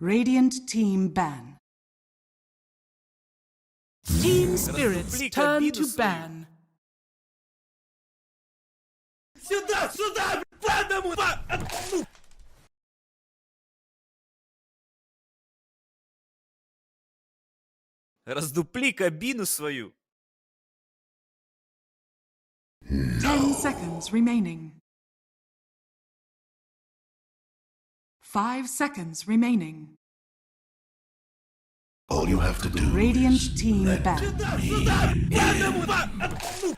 Radiant team ban. Team spirits turn to ban. Сюда, сюда, падам! Раздупли кабину свою. 10 seconds remaining. 5 seconds remaining. All you have to do Radiant is team let ban. Сюда, сюда, падам!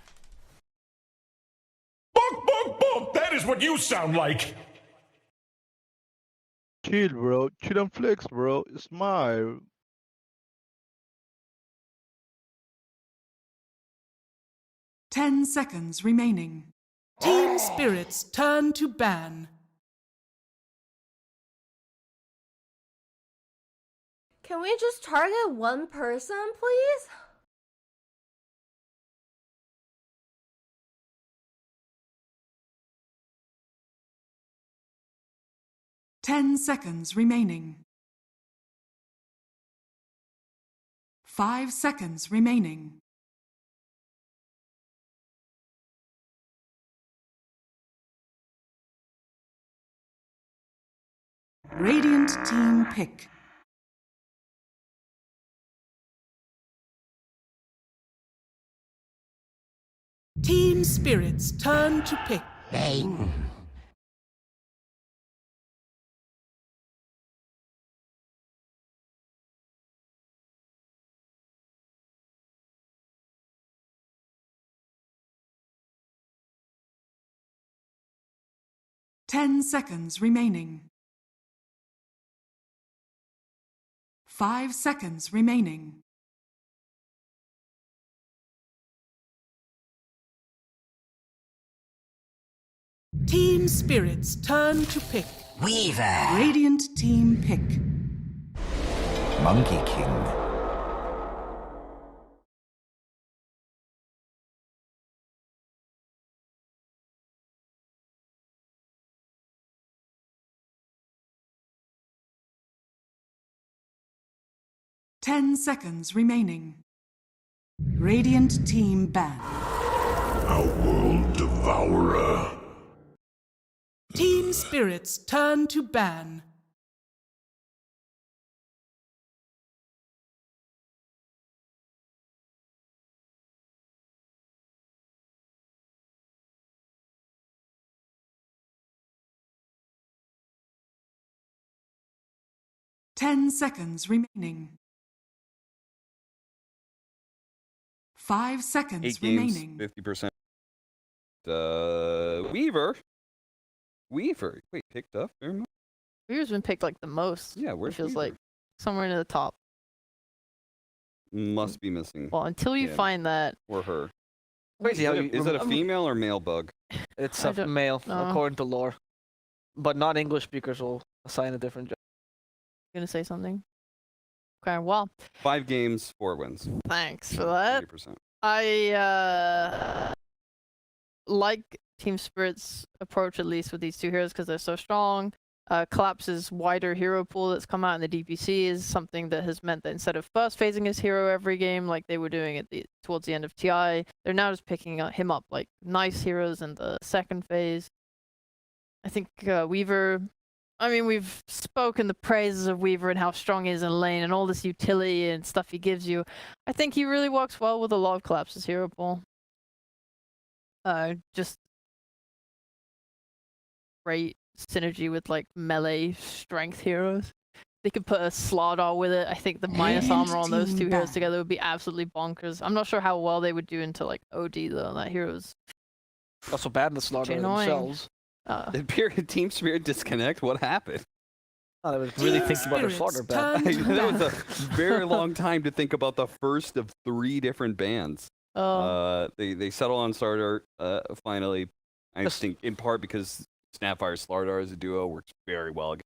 Bonk, bonk, bonk! That is what you sound like! Chill, bro. Chill and flex, bro. Smile. Ten seconds remaining. Team spirits turn to ban. Can we just target one person, please? Ten seconds remaining. 5 seconds remaining. Radiant team pick. Team spirits turn to pick. Bang! 10 seconds remaining. 5 seconds remaining. Team spirits turn to pick. Weaver! Radiant team pick. Monkey King. Ten seconds remaining. Radiant team ban. Outworld Devourer. Team spirits turn to ban. Ten seconds remaining. 5 seconds 8 games, remaining. 50%. Weaver. Wait, picked up very much? Weaver's been picked like the most. Yeah, where's It feels Weaver? like somewhere near the top. Must be missing. Well, until you Yeah. find that. Or her. Crazy how you Is it a female or male bug? It's I a don't male, know. according to lore. But non-English speakers will assign a different job. Gonna say something? Okay, well, 5 games, 4 wins. thanks for that. 30%. I like Team Spirit's approach, at least with these two heroes, because they're so strong. Collapse's wider hero pool that's come out in the DPC is something that has meant that instead of first phasing his hero every game like they were doing at towards the end of TI, they're now just picking him up like nice heroes in the second phase. I think Weaver. I mean, we've spoken the praises of Weaver and how strong he is in lane and all this utility and stuff he gives you. I think he really works well with a lot of Collapse's hero pool. Just great synergy with like melee strength heroes. They could put a Slardar with it. I think the minus armor on those two heroes together would be absolutely bonkers. I'm not sure how well they would do into like OD though. That hero's Also bad in the slaughter annoying. themselves. Did Period Team Spirit disconnect? What happened? Oh, they was really thinking about their Spirits slaughter bad. turn to That was a ban. very long time to think about the first of 3 different bands. They settle on Slardar finally. I think in part because Snapfire Slardar as a duo works very well.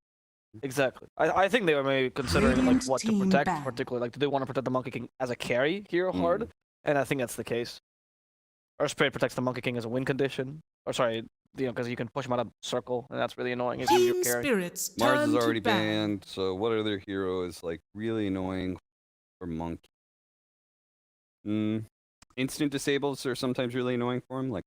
Exactly. I think they were maybe considering like Radiant what to team protect, ban. particularly like do they want to protect the Monkey King as a carry hero hard? And I think that's the case. Or Spirit protects the Monkey King as a win condition. Or sorry, because you can push him out of circle, and that's really annoying if you use Team your carry. spirits Mars turn is already to ban. banned, so what other hero is like really annoying for Monkey? Instant disables are sometimes really annoying for him. Like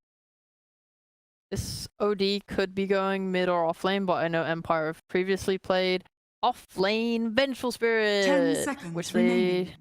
This OD could be going mid or off lane, but I know Empire have previously played off lane Vengeful 10 Spirit, seconds which remaining. they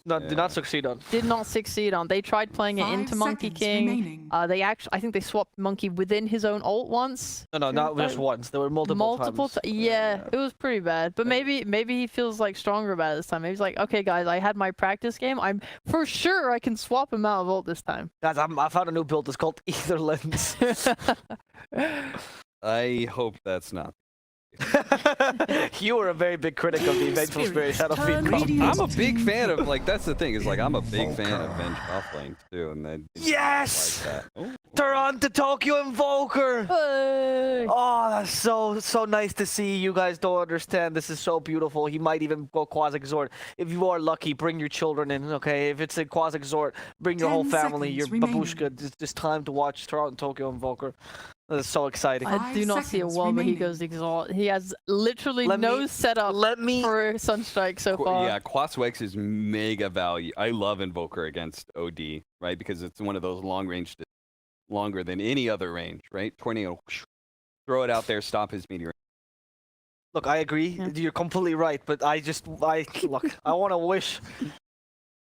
Did not succeed on. did not succeed on. They tried playing it 5 into Monkey seconds King. remaining. I think they swapped Monkey within his own ult once. No, not just Like, once. There were multiple times. Yeah, it was pretty bad. But maybe he feels like stronger about it this time. Maybe he's like, okay, guys, I had my practice game. I'm for sure I can swap him out of ult this time. Guys, I found a new build. It's called Ether Lens. I hope that's not. You were a very big critic of the Vengeful Spirit Shadow Turn Fiend comp. radiant. I'm a big fan of like that's the thing is like I'm a big fan of Venge offlane too, and then Yes! like that. Oh, They're on to Tokyo Invoker! Hey! Oh, that's so nice to see. You guys don't understand. This is so beautiful. He might even go Quas-Exort. If you are lucky, bring your children in, okay? If it's a Quas-Exort, bring your 10 whole family, your seconds remaining. babushka. It's time to watch Toronto Tokyo Invoker. That's so exciting. I do not see a seconds world where he remaining. goes exalt. He has literally Let no me- setup Let me... for Sunstrike so far. yeah, Quaswex is mega value. I love Invoker against OD, right? Because it's one of those long range, longer than any other range, right? Tornado, throw it out there, stop his meteor. Look, I agree. Yeah. You're completely right, but I look, I want to wish...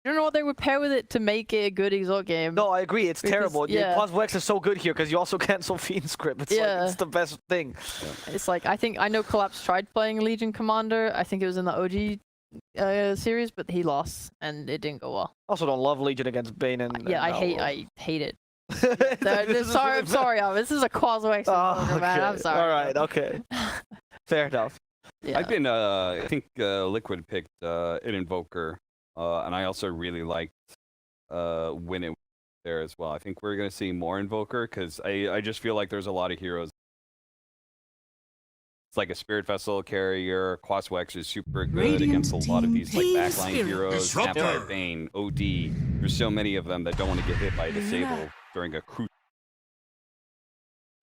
I don't know what they would pair with it to make it a good exalt game. No, I agree. It's Because- terrible. yeah. Quas-Wex is so good here because you also cancel Fiend Script. It's like, Yeah. it's the best thing. It's like I know Collapse tried playing Legion Commander. I think it was in the OG series, but he lost and it didn't go well. Also, don't love Legion against Bane and... Yeah, and I hate it. This is sorry, really I'm sorry. This is a Quaswex, Oh, man. I'm okay. sorry. All right, okay. Fair enough. Yeah. I've been, I think Liquid picked an Invoker, and I also really liked when it was there as well. I think we're going to see more Invoker because I just feel like there's a lot of heroes. It's like a Spirit Vessel carrier. Quaswex is super good Radiant against a lot of these like Team backline Spirit. heroes. Disruptor. Sapphire Bane, OD. There's so many of them that don't want to get hit by a disable during a crucial.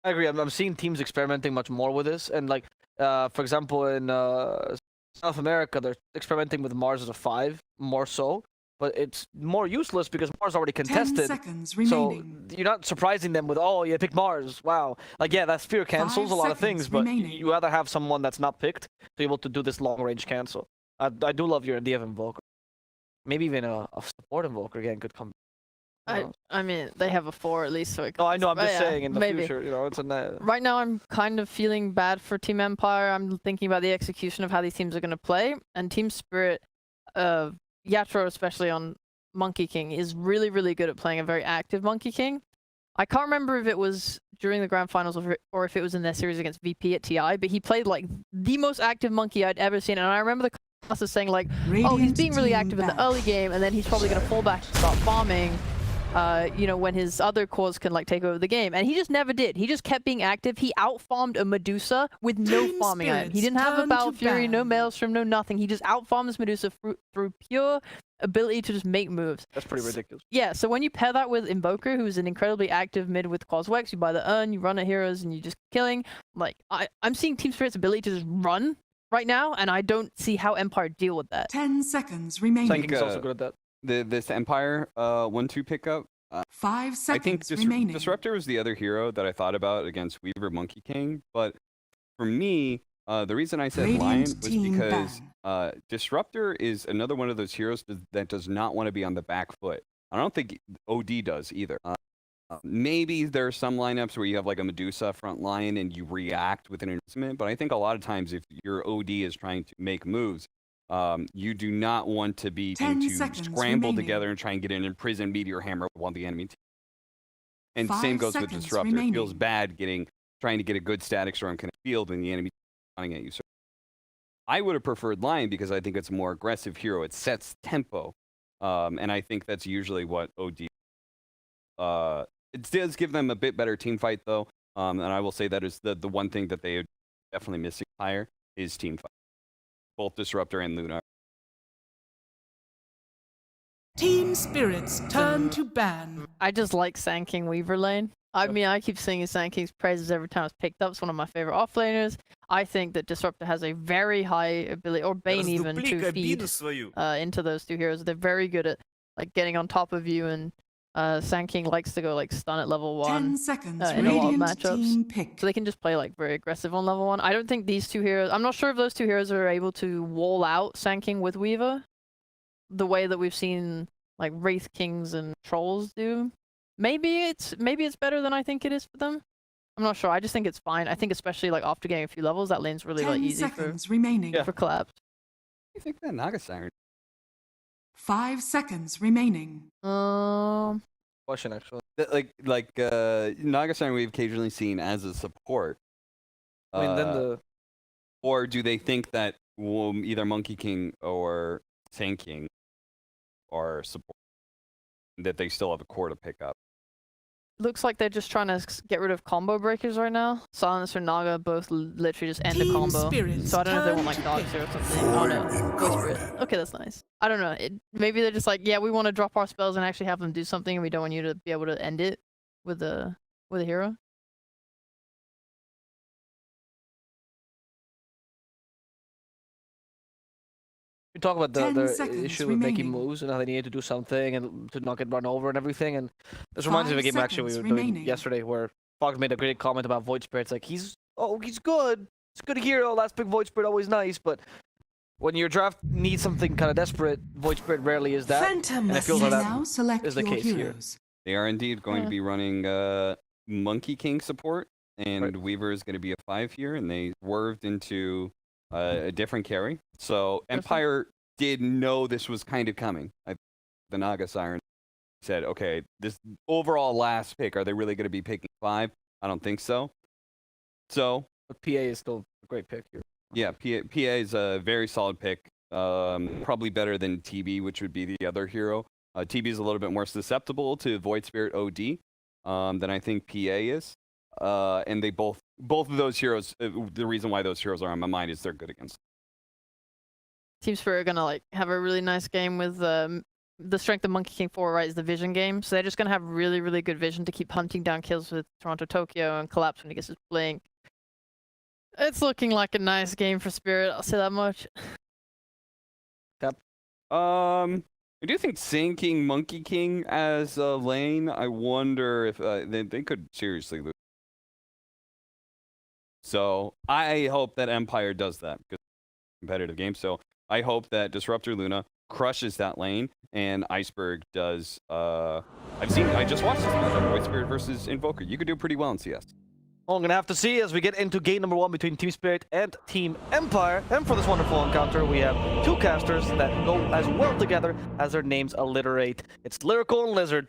I agree. I'm seeing teams experimenting much more with this. And, like, for example, in South America, they're experimenting with Mars as a 5, more so. But it's more useless because Mars already 10 contested. seconds So remaining. you're not surprising them with, oh, you picked Mars. Wow. Like, yeah, that spear cancels 5 a lot of things, seconds but remaining. you rather have someone that's not picked to be able to do this long-range cancel. I do love your idea of Invoker. Maybe even a support Invoker again could come. I mean, they have a 4 at least, so it No, I know. I'm but just yeah, saying in the maybe. future, you know, it's a... Right now, I'm kind of feeling bad for Team Empire. I'm thinking about the execution of how these teams are going to play. And Team Spirit, Yatro, especially on Monkey King, is really, really good at playing a very active Monkey King. I can't remember if it was during the Grand Finals or if it was in their series against VP at TI, but he played like the most active Monkey I'd ever seen. And I remember the classes saying like, oh, he's being really active in the early game, and then he's probably going to fall back and start farming. You know, when his other cores can like take over the game, and he just never did. He just kept being active. He outfarmed a Medusa with no Team farming item. He Spirits didn't have a turn Battle to Fury, no ban. Maelstrom, no nothing. He just outfarmed this Medusa through pure ability to just make moves. That's pretty ridiculous. Yeah, so when you pair that with Invoker, who's an incredibly active mid with Quaswex, you buy the urn, you run at heroes, and you just killing. Like I'm seeing Team Spirit's ability to just run right now, and I don't see how Empire deal with that. 10 seconds remaining. Psychic is also good at that. This Empire 1-2 pickup. 5 I think seconds remaining. Disruptor was the other hero that I thought about against Weaver Monkey King, but for me, the reason I said Radiant Lion was team because ban. Disruptor is another one of those heroes that does not want to be on the back foot. I don't think OD does either. Maybe there are some lineups where you have like a Medusa front line and you react with an investment, but I think a lot of times if your OD is trying to make moves, you do not want to be 10 to seconds scramble remaining. together and try and get an imprisoned meteor hammer while the enemy. And 5 same goes with seconds Disruptor. It feels remaining. bad trying to get a good static storm kind of field when the enemy running at you. So I would have preferred Lion because I think it's a more aggressive hero. It sets tempo, and I think that's usually what OD. It does give them a bit better team fight though, and I will say that is the one thing that they are definitely missing higher is team fight. Both Disruptor and Luna. Team Spirits turn to ban. I just like Sand King Weaver lane. I mean, I keep singing Sand King's praises every time it's picked up. It's one of my favorite offlaners. I think that Disruptor has a very high ability, or Bane even, Раздупли to feed кабину свою. into those two heroes. They're very good at like getting on top of you, and Sand King likes to go like stun at level 1 10 seconds. in a lot of Radiant matchups. team picked. So they can just play like very aggressive on level 1. I don't think these two heroes. I'm not sure if those two heroes are able to wall out Sand King with Weaver, the way that we've seen like Wraith Kings and Trolls do. Maybe it's better than I think it is for them. I'm not sure. I just think it's fine. I think especially like after getting a few levels, that lane's really 10 like easy seconds remaining. for collapse. I think that Naga Siren. 5 seconds remaining. Question actually. Naga Siren we've occasionally seen as a support. I mean, then the Or do they think that either Monkey King or Sand King are support? That they still have a core to pick up? Looks like they're just trying to get rid of combo breakers right now. Silencer and Naga both literally just end a Team combo. Spirits So I don't know if they want like turn Dark to Seer or something. Oh no, Voice Spirit. Okay, that's nice. I don't know. Maybe they're just like, yeah, we want to drop our spells and actually have them do something, and we don't want you to be able to end it with a hero. we talk about 10 the seconds issue with making remaining. moves and how they needed to do something and to not get run over and everything. And this reminds me of a 5 game actually we seconds were doing remaining. yesterday where Fox made a great comment about Void Spirits. Like he's good. He's a good hero. Last pick Void Spirit always nice, but when your draft needs something kind of desperate, Void Spirit rarely is that. Phantom and it feels like that now select is the your case here. heroes. They are indeed going to be running Monkey King support, and Right. Weaver is going to be a 5 here, and they swerved into a different carry. So Empire did know this was kind of coming. The Naga Siren said, okay, this overall last pick, are they really going to be picking 5? I don't think so. So But PA is still a great pick here. yeah, PA is a very solid pick. Probably better than TB, which would be the other hero. TB is a little bit more susceptible to Void Spirit OD than I think PA is. And they both of those heroes, the reason why those heroes are on my mind is they're good against. Team Spirit are gonna like have a really nice game with the strength of Monkey King 4, right, is the vision game. So they're just gonna have really, really good vision to keep hunting down kills with Toronto Tokyo and collapse when he gets his blink. It's looking like a nice game for Spirit, I'll say that much. I do think Sand King, Monkey King as a lane, I wonder if they could seriously lose. So I hope that Empire does that because it's a competitive game. So I hope that Disruptor Luna crushes that lane and Iceberg does. I just watched this match, Void Spirit versus Invoker. You could do pretty well in CS. Well, I'm gonna have to see as we get into game number 1 between Team Spirit and Team Empire. And for this wonderful encounter, we have two casters that go as well together as their names alliterate. It's Lyrical and Lizard.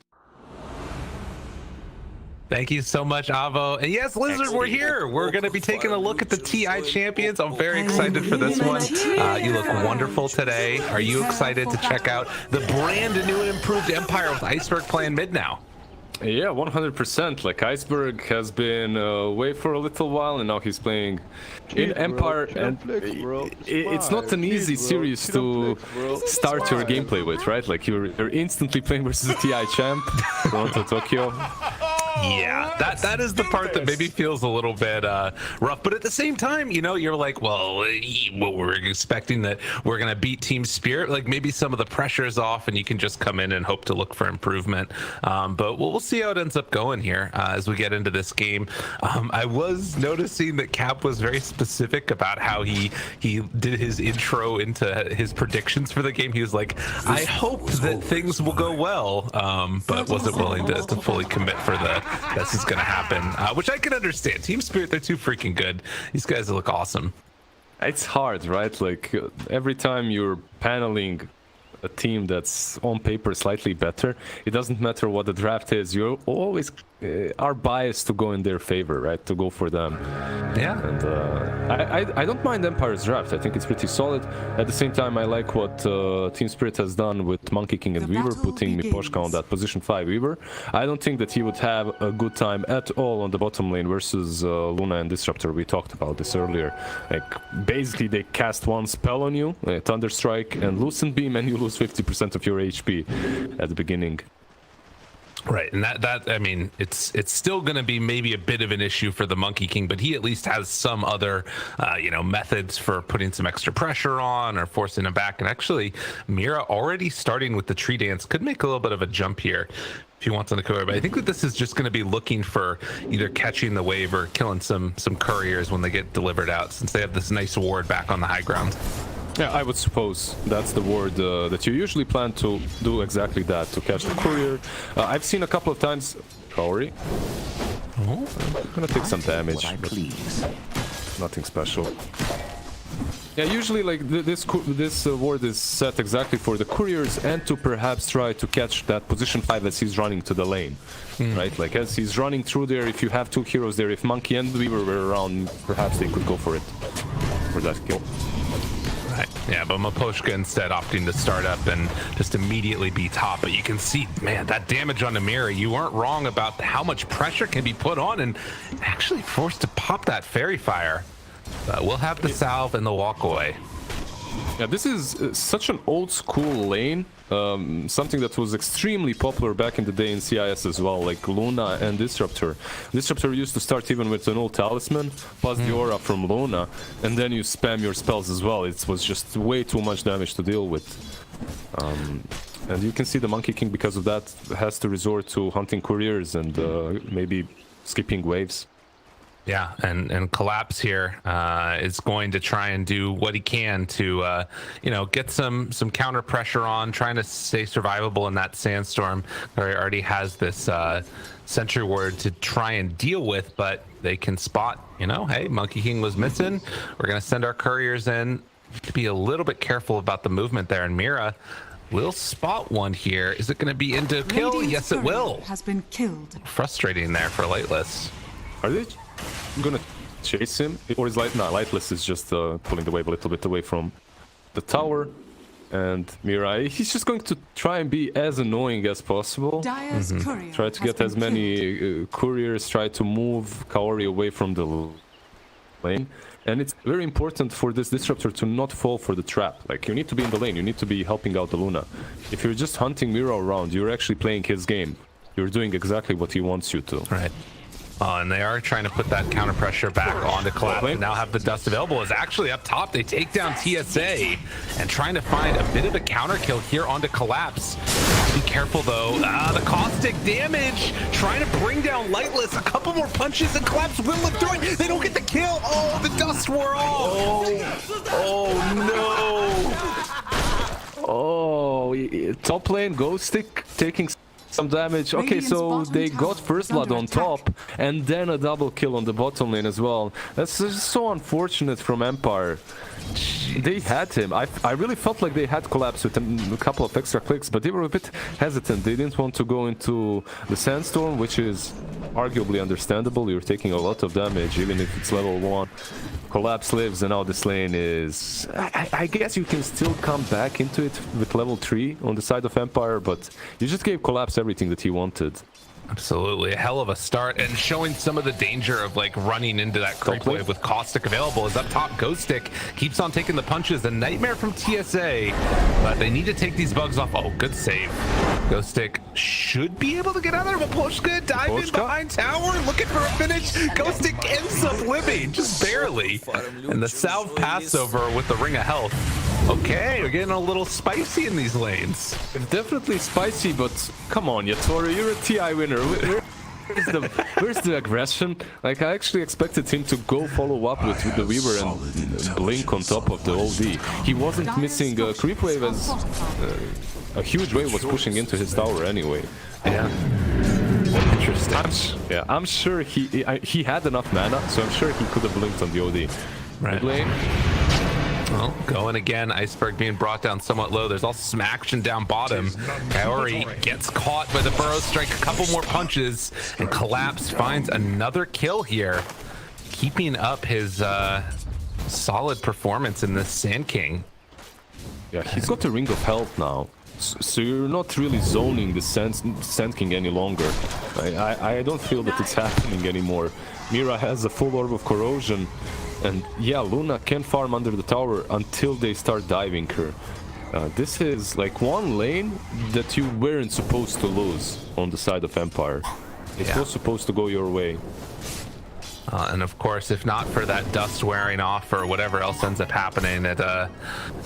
Thank you so much, Avo. And yes, Lizard, we're here. We're going to be taking a look at the TI champions. I'm very excited for this one. You look wonderful today. Are you excited to check out the brand new and improved Empire with Iceberg playing mid now? Yeah, 100%. Like Iceberg has been away for a little while, and now he's playing in Empire. And it's not an easy series to start your gameplay with, right? Like you're instantly playing versus a TI champ, Toronto Tokyo. Yeah, that is the part that maybe feels a little bit rough, but at the same time, you know, you're like, well, we're expecting that we're gonna beat Team Spirit. Like maybe some of the pressure is off, and you can just come in and hope to look for improvement. But we'll see how it ends up going here as we get into this game. I was noticing that Cap was very specific about how he did his intro into his predictions for the game. He was like, I hope that things will go well, but wasn't willing to fully commit for this is going to happen, which I can understand. Team Spirit, they're too freaking good. These guys look awesome. It's hard, right? Like every time you're paneling a team that's on paper slightly better, it doesn't matter what the draft is, you always are biased to go in their favor, right? To go for them. Yeah. And I don't mind Empire's draft. I think it's pretty solid. At the same time, I like what Team Spirit has done with Monkey King and Weaver, putting Miposhka on that position 5 Weaver. I don't think that he would have a good time at all on the bottom lane versus Luna and Disruptor. We talked about this earlier. Like basically they cast one spell on you, Thunderstrike and Lucent Beam, and you lose 50% of your HP at the beginning. Right, and that I mean, it's still going to be maybe a bit of an issue for the Monkey King, but he at least has some other, methods for putting some extra pressure on or forcing him back. And actually, Mira already starting with the tree dance could make a little bit of a jump here if he wants on the courier. But I think that this is just going to be looking for either catching the wave or killing some couriers when they get delivered out, since they have this nice ward back on the high ground. Yeah, I would suppose that's the word that you usually plan to do exactly that, to catch the courier. I've seen a couple of times... Kaori. Oh, I'm gonna take some damage, but nothing special. Yeah, usually like this ward is set exactly for the couriers and to perhaps try to catch that position 5 as he's running to the lane. Right, like as he's running through there, if you have two heroes there, if Monkey and Weaver were around, perhaps they could go for it, for that kill. Right. Yeah, but Miposhka instead opting to start up and just immediately be top. But you can see, man, that damage on the mirror, you weren't wrong about how much pressure can be put on, and actually forced to pop that fairy fire. But we'll have the salve and the walkaway. Yeah, this is such an old school lane, something that was extremely popular back in the day in CIS as well, like Luna and Disruptor. Disruptor used to start even with an old talisman, plus the aura from Luna, and then you spam your spells as well. It was just way too much damage to deal with. And you can see the Monkey King, because of that, has to resort to hunting couriers and maybe skipping waves. Yeah, and Collapse here is going to try and do what he can to, get some counter pressure on, trying to stay survivable in that sandstorm. He already has this sentry ward to try and deal with, but they can spot, hey, Monkey King was missing. We're going to send our couriers in to be a little bit careful about the movement there. And Mira will spot one here. Is it going to be into kill? Yes, it will. Has been killed. Frustrating there for Lightless. Are they gonna chase him, or is Lightless is just pulling the wave a little bit away from the tower, and Mirai, he's just going to try and be as annoying as possible. Try to get as many couriers, try to move Kaori away from the lane, and it's very important for this Disruptor to not fall for the trap. Like, you need to be in the lane, you need to be helping out the Luna. If you're just hunting Mira around, you're actually playing his game. You're doing exactly what he wants you to. Right. And they are trying to put that counter pressure back onto Collapse and now have the dust available. Is actually up top. They take down TSA and trying to find a bit of a counter kill here onto Collapse. Be careful though. The caustic damage trying to bring down Lightless. A couple more punches and Collapse will live through it. They don't get the kill. Oh, the dust wore off. Oh, top lane Ghost Stick taking some damage. Okay, so they got first blood on top and then a double kill on the bottom lane as well. That's just so unfortunate from Empire. They had him. I really felt like they had Collapse with a couple of extra clicks, but they were a bit hesitant. They didn't want to go into the sandstorm, which is arguably understandable. You're taking a lot of damage, even if it's level 1. Collapse lives, and now this lane is... I guess you can still come back into it with level 3 on the side of Empire, but you just gave Collapse everything that he wanted. Absolutely, a hell of a start, and showing some of the danger of like running into that creep wave with Caustic available. Is up top, Ghost Stick keeps on taking the punches. The Nightmare from TSA, but they need to take these bugs off. Oh, good save. Ghost Stick should be able to get out of there. Miposhka diving behind tower, looking for a finish. Ghost Stick ends up living, just barely. And the salve passover with the Ring of Health. Okay, we're getting a little spicy in these lanes. It's definitely spicy, but come on, Yatori, you're a TI winner. Where's the aggression? Like, I actually expected him to go follow up with the Weaver and blink on top of the OD. He wasn't missing a creep wave as a huge wave was pushing into his tower anyway. Yeah. Interesting. I'm sure he had enough mana, so I'm sure he could have blinked on the OD. Right. Lane. Well, going again, Iceberg being brought down somewhat low. There's also some action down bottom. Kaori gets caught by the Burrow Strike, a couple more punches, and Collapse finds another kill here, keeping up his solid performance in this Sand King. Yeah, he's got a Ring of Health now, so you're not really zoning the Sand King any longer. I don't feel that it's happening anymore. Mira has a full Orb of Corrosion. And yeah, Luna can farm under the tower until they start diving her. This is like one lane that you weren't supposed to lose on the side of Empire. It was supposed to go your way. And of course, if not for that dust wearing off or whatever else ends up happening, that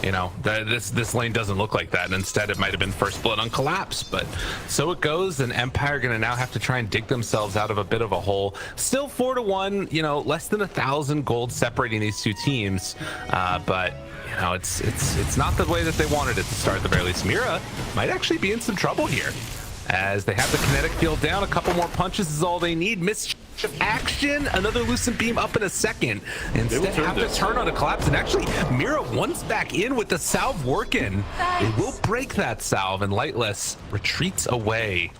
you know, this lane doesn't look like that. And instead, it might have been first blood on Collapse. But so it goes, and Empire going to now have to try and dig themselves out of a bit of a hole. Still 4-1, you know, less than 1,000 gold separating these two teams. But you know, it's not the way that they wanted it to start at the very least. Mira might actually be in some trouble here, as they have the kinetic field down. A couple more punches is all they need. Mischief action, another lucent beam up in a second. Instead have to turn on a Collapse, and actually Mira once back in with the salve working. It will break that salve, and Lightless retreats away.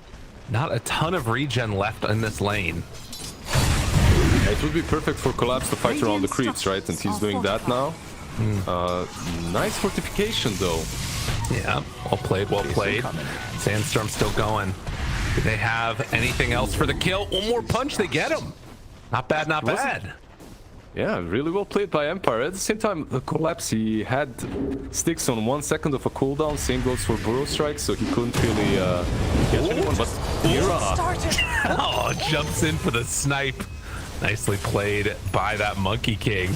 Not a ton of regen left in this lane. It would be perfect for Collapse to fight around the creeps, right? And he's doing that now. Nice fortification though. Yeah, well played, well played. Sandstorm still going. Do they have anything else for the kill? One more punch, they get him. Not bad, not bad. Yeah, really well played by Empire. At the same time, the Collapse, he had sticks on 1 second of a cooldown. Same goes for Burrow Strike, so he couldn't really get anyone. But Mira. Oh, jumps in for the snipe. Nicely played by that Monkey King.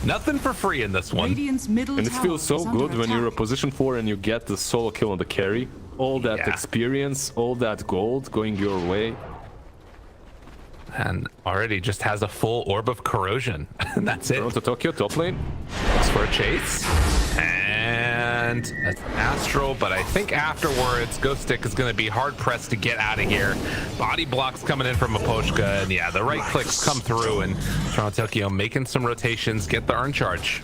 Nothing for free in this one. And it feels so good when you're a position 4 and you get the solo kill on the carry. All that experience, all that gold going your way. And already just has a full orb of corrosion. And that's it. To Tokyo, top lane. Looks for a chase. And that's Astral, but I think afterwards, Ghost Stick is going to be hard-pressed to get out of here. Body blocks coming in from Aposhka, and yeah, the right clicks come through, and Toronto Tokyo making some rotations, get the Urn Charge.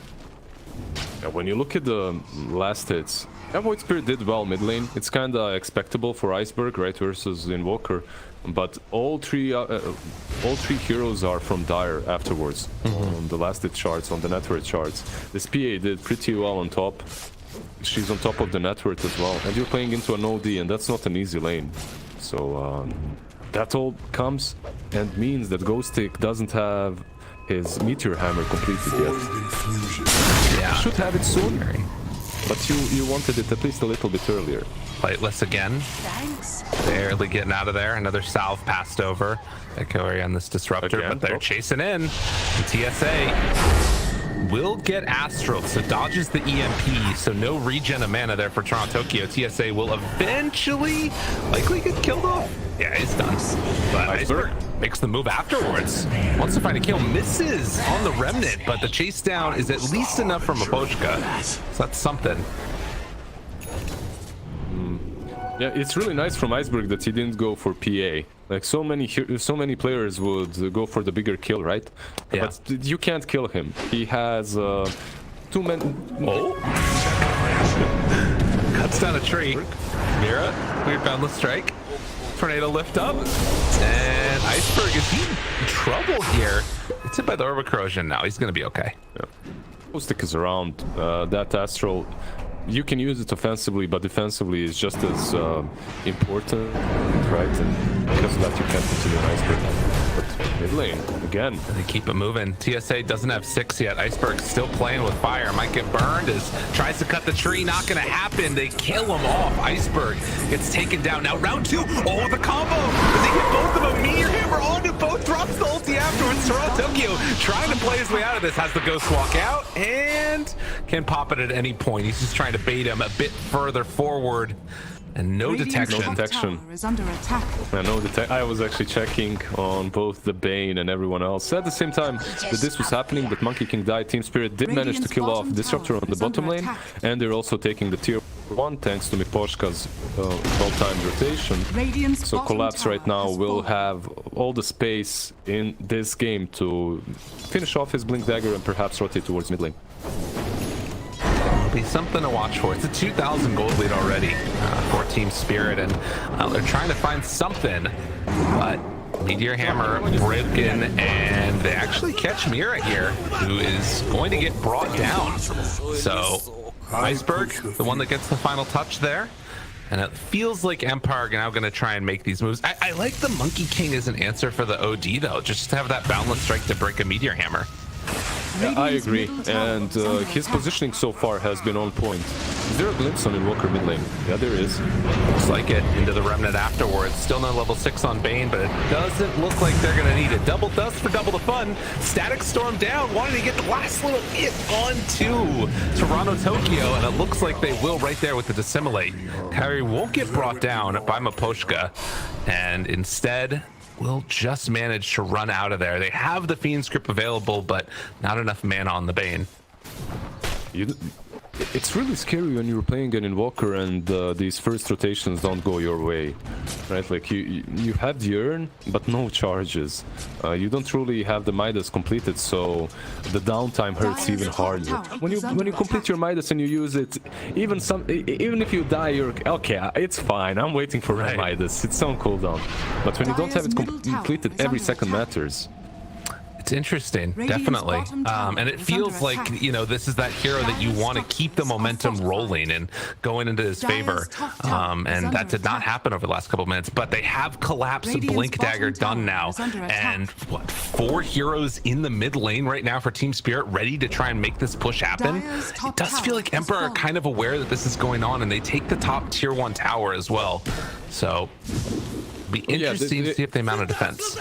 Yeah, when you look at the last hits, Void Spirit did well mid lane. It's kind of expectable for Iceberg, right, versus Invoker. But all three heroes are from Dire afterwards on the last hit charts, on the network charts. This PA did pretty well on top. She's on top of the network as well. And you're playing into an OD, and that's not an easy lane. So that all comes and means that Ghostic doesn't have his Meteor Hammer completed yet. Yeah. Should have it soon. But you wanted it at least a little bit earlier. Lightless again. Thanks. Barely getting out of there. Another salve passed over. Echoey on this disruptor, again, but they're chasing in. The TSA will get Astral, so dodges the EMP, so no regen of mana there for Toronto Tokyo. TSA will eventually likely get killed off. Yeah, he's done. But Iceberg makes the move afterwards. Wants to find a kill, misses on the Remnant, but the chase down is at least enough from Aposhka. So that's something. Yeah, it's really nice from Iceberg that he didn't go for PA. Like so many players would go for the bigger kill, right? Yeah. But you can't kill him. He has too many. Oh! Cuts down a tree. Mira, weird boundless strike. Tornado lift up, and Iceberg is in trouble here. It's hit by the Orb of Corrosion now. He's gonna be okay. Yeah. Stick is around. That Astral, you can use it offensively, but defensively is just as important, right? And because of that, you can't continue an Iceberg. But mid lane, again. They keep it moving. TSA doesn't have 6 yet. Iceberg still playing with fire. Might get burned as tries to cut the tree. Not going to happen. They kill him off. Iceberg gets taken down. Now round 2. Oh, the combo. As they hit both of them. Meteor Hammer onto both. Drops the ulti afterwards. Toronto Tokyo trying to play his way out of this. Has the Ghost walk out and can pop it at any point. He's just trying to bait him a bit further forward. And no detection. No detection. Is under attack. I was actually checking on both the Bane and everyone else. At the same time that this was happening, that Monkey King died, Team Spirit did manage to kill off Disruptor on the bottom lane, and they're also taking the tier 1 thanks to Miposhka's well-timed rotation. So Collapse right now will have all the space in this game to finish off his Blink Dagger and perhaps rotate towards mid lane. Be something to watch for. It's a 2,000 gold lead already for Team Spirit, and they're trying to find something, but Meteor Hammer broken, and they actually catch Mira here, who is going to get brought down. So Iceberg, the one that gets the final touch there, and it feels like Empire are now going to try and make these moves. I like the Monkey King as an answer for the OD though, just to have that boundless strike to break a Meteor Hammer. I agree, and his positioning so far has been on point. Is there a glimpse on Invoker mid lane? Yeah, there is. Looks like it. Into the Remnant afterwards. Still no level 6 on Bane, but it doesn't look like they're going to need it. Double dust for double the fun. Static Storm down, wanting to get the last little hit onto Toronto Tokyo, and it looks like they will right there with the Dissimilate. Kyrie won't get brought down by Maposhka, and instead will just manage to run out of there. They have the Fiend's Grip available, but not enough mana on the Bane. It's really scary when you're playing an Invoker and these first rotations don't go your way, right? Like you have the urn, but no charges. You don't really have the Midas completed, so the downtime hurts even harder. When you complete your Midas and you use it, even if you die, you're okay. It's fine. I'm waiting for my Midas. It's on cooldown. But when you don't have it completed, every second matters. It's interesting, definitely. And it feels like, you know, this is that hero that you want to keep the momentum rolling and going into his favor. And that did not happen over the last couple of minutes, but they have collapsed Blink Dagger done now. And what, 4 heroes in the mid lane right now for Team Spirit ready to try and make this push happen. It does feel like Emperor are kind of aware that this is going on, and they take the top tier 1 tower as well. So it'll be interesting to see if they mount a defense.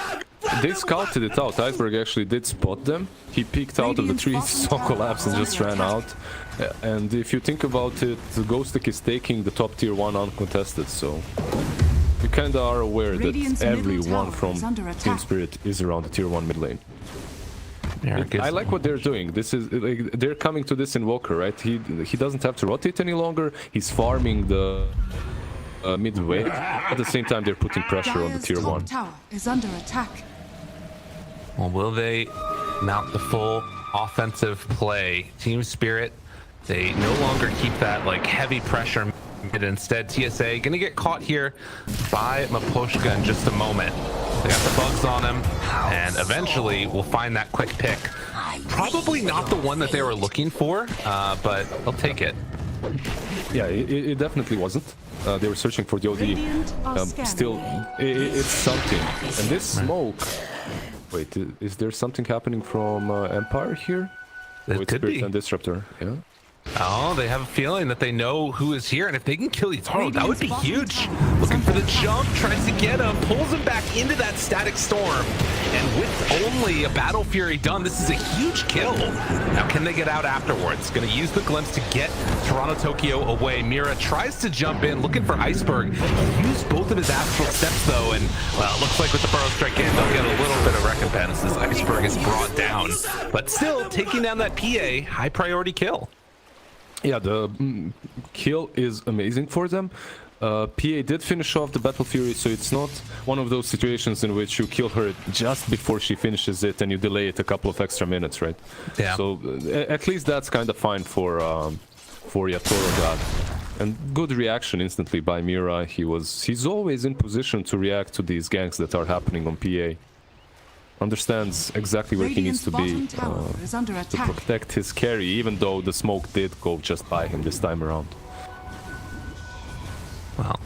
They scouted it out. Iceberg actually did spot them. He peeked out of the trees, saw collapse, and just ran out. And if you think about it, Ghostic is taking the top tier 1 uncontested, so you kind of are aware that everyone from Team Spirit is around the tier 1 mid lane. I like what they're doing. This is like they're coming to this Invoker, right? He doesn't have to rotate any longer. He's farming the midway. At the same time, they're putting pressure on the tier 1. Tower is under attack. Well, will they mount the full offensive play? Team Spirit, they no longer keep that like heavy pressure mid. Instead, TSA gonna get caught here by Maposhka in just a moment. They got the bugs on him, and eventually we'll find that quick pick. Probably not the one that they were looking for, but they'll take it. Yeah, it definitely wasn't. They were searching for the OD. Still, it's something. And this smoke... Wait, is there something happening from Empire here? It could be. And Disruptor, yeah. Oh, they have a feeling that they know who is here, and if they can kill Yatoro, that would be huge. Looking for the jump, tries to get him, pulls him back into that Static Storm. And with only a Battle Fury done, this is a huge kill. Now, can they get out afterwards? Going to use the glimpse to get Toronto Tokyo away. Mira tries to jump in, looking for Iceberg. He used both of his astral steps, though, and, well, it looks like with the Burrow Strike in, they'll get a little bit of recompense as Iceberg is brought down. But still, taking down that PA, high priority kill. Yeah, the kill is amazing for them. PA did finish off the Battle Fury, so it's not one of those situations in which you kill her just before she finishes it and you delay it a couple of extra minutes, right? Yeah. So at least that's kind of fine for Yatoro God. And good reaction instantly by Mira. He's always in position to react to these ganks that are happening on PA. Understands exactly where he needs to be to protect his carry, even though the smoke did go just by him this time around. Well,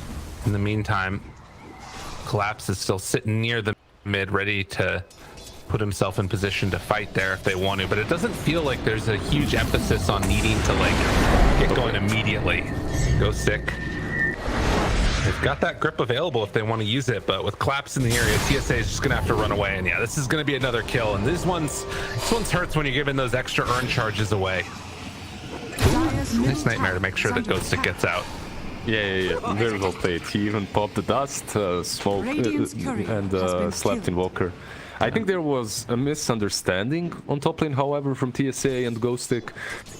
in the meantime, Collapse is still sitting near the mid, ready to put himself in position to fight there if they want to, but it doesn't feel like there's a huge emphasis on needing to like get going immediately. Go stick. They've got that grip available if they want to use it, but with Collapse in the area, TSA is just gonna have to run away. And yeah, this is gonna be another kill. And this one's hurts when you're giving those extra urn charges away. Nice Nightmare to make sure that Ghost Stick gets out. Yeah. Very well played. He even popped the dust, smoke, and slapped Invoker. I think there was a misunderstanding on top lane, however, from TSA and Ghostic.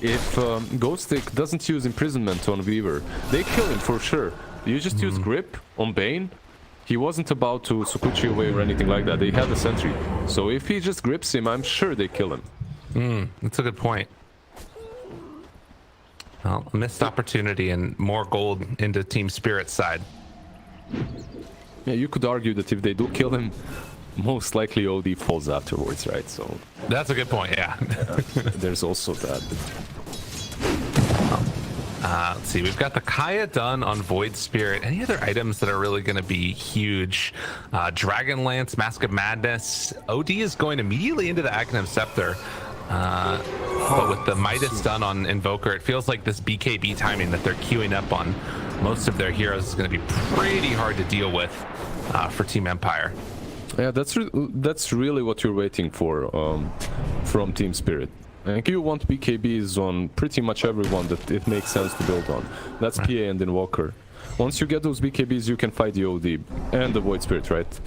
If Ghostic doesn't use Imprisonment on Weaver, they kill him for sure. You just use Grip on Bane. He wasn't about to Sukuchi away or anything like that. They had a sentry. So if he just grips him, I'm sure they kill him. That's a good point. Well, missed opportunity and more gold into Team Spirit's side. Yeah, you could argue that if they do kill him, most likely OD falls afterwards, right? So that's a good point, yeah. There's also that. Let's see, we've got the Kaya done on Void Spirit. Any other items that are really going to be huge? Dragon Lance, Mask of Madness. OD is going immediately into the Aghanim Scepter. But with the Midas done on Invoker, it feels like this BKB timing that they're queuing up on most of their heroes is going to be pretty hard to deal with for Team Empire. Yeah, that's really what you're waiting for from Team Spirit. And you want BKBs on pretty much everyone that it makes sense to build on. That's PA and Invoker. Once you get those BKBs, you can fight the OD and the Void Spirit, right?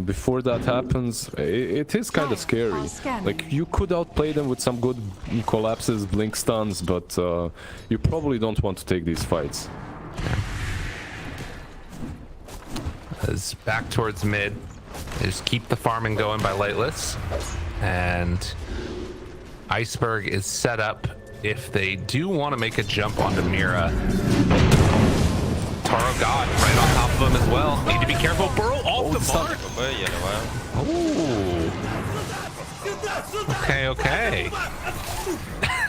Before that happens, it is kind of scary. Like, you could outplay them with some good collapses, blink stuns, but you probably don't want to take these fights. As back towards mid, they just keep the farming going by Lightless, and Iceberg is set up if they do want to make a jump onto Mira. Taro God right on top of him as well. Need to be careful. Burrow off the mark. Oh. Okay.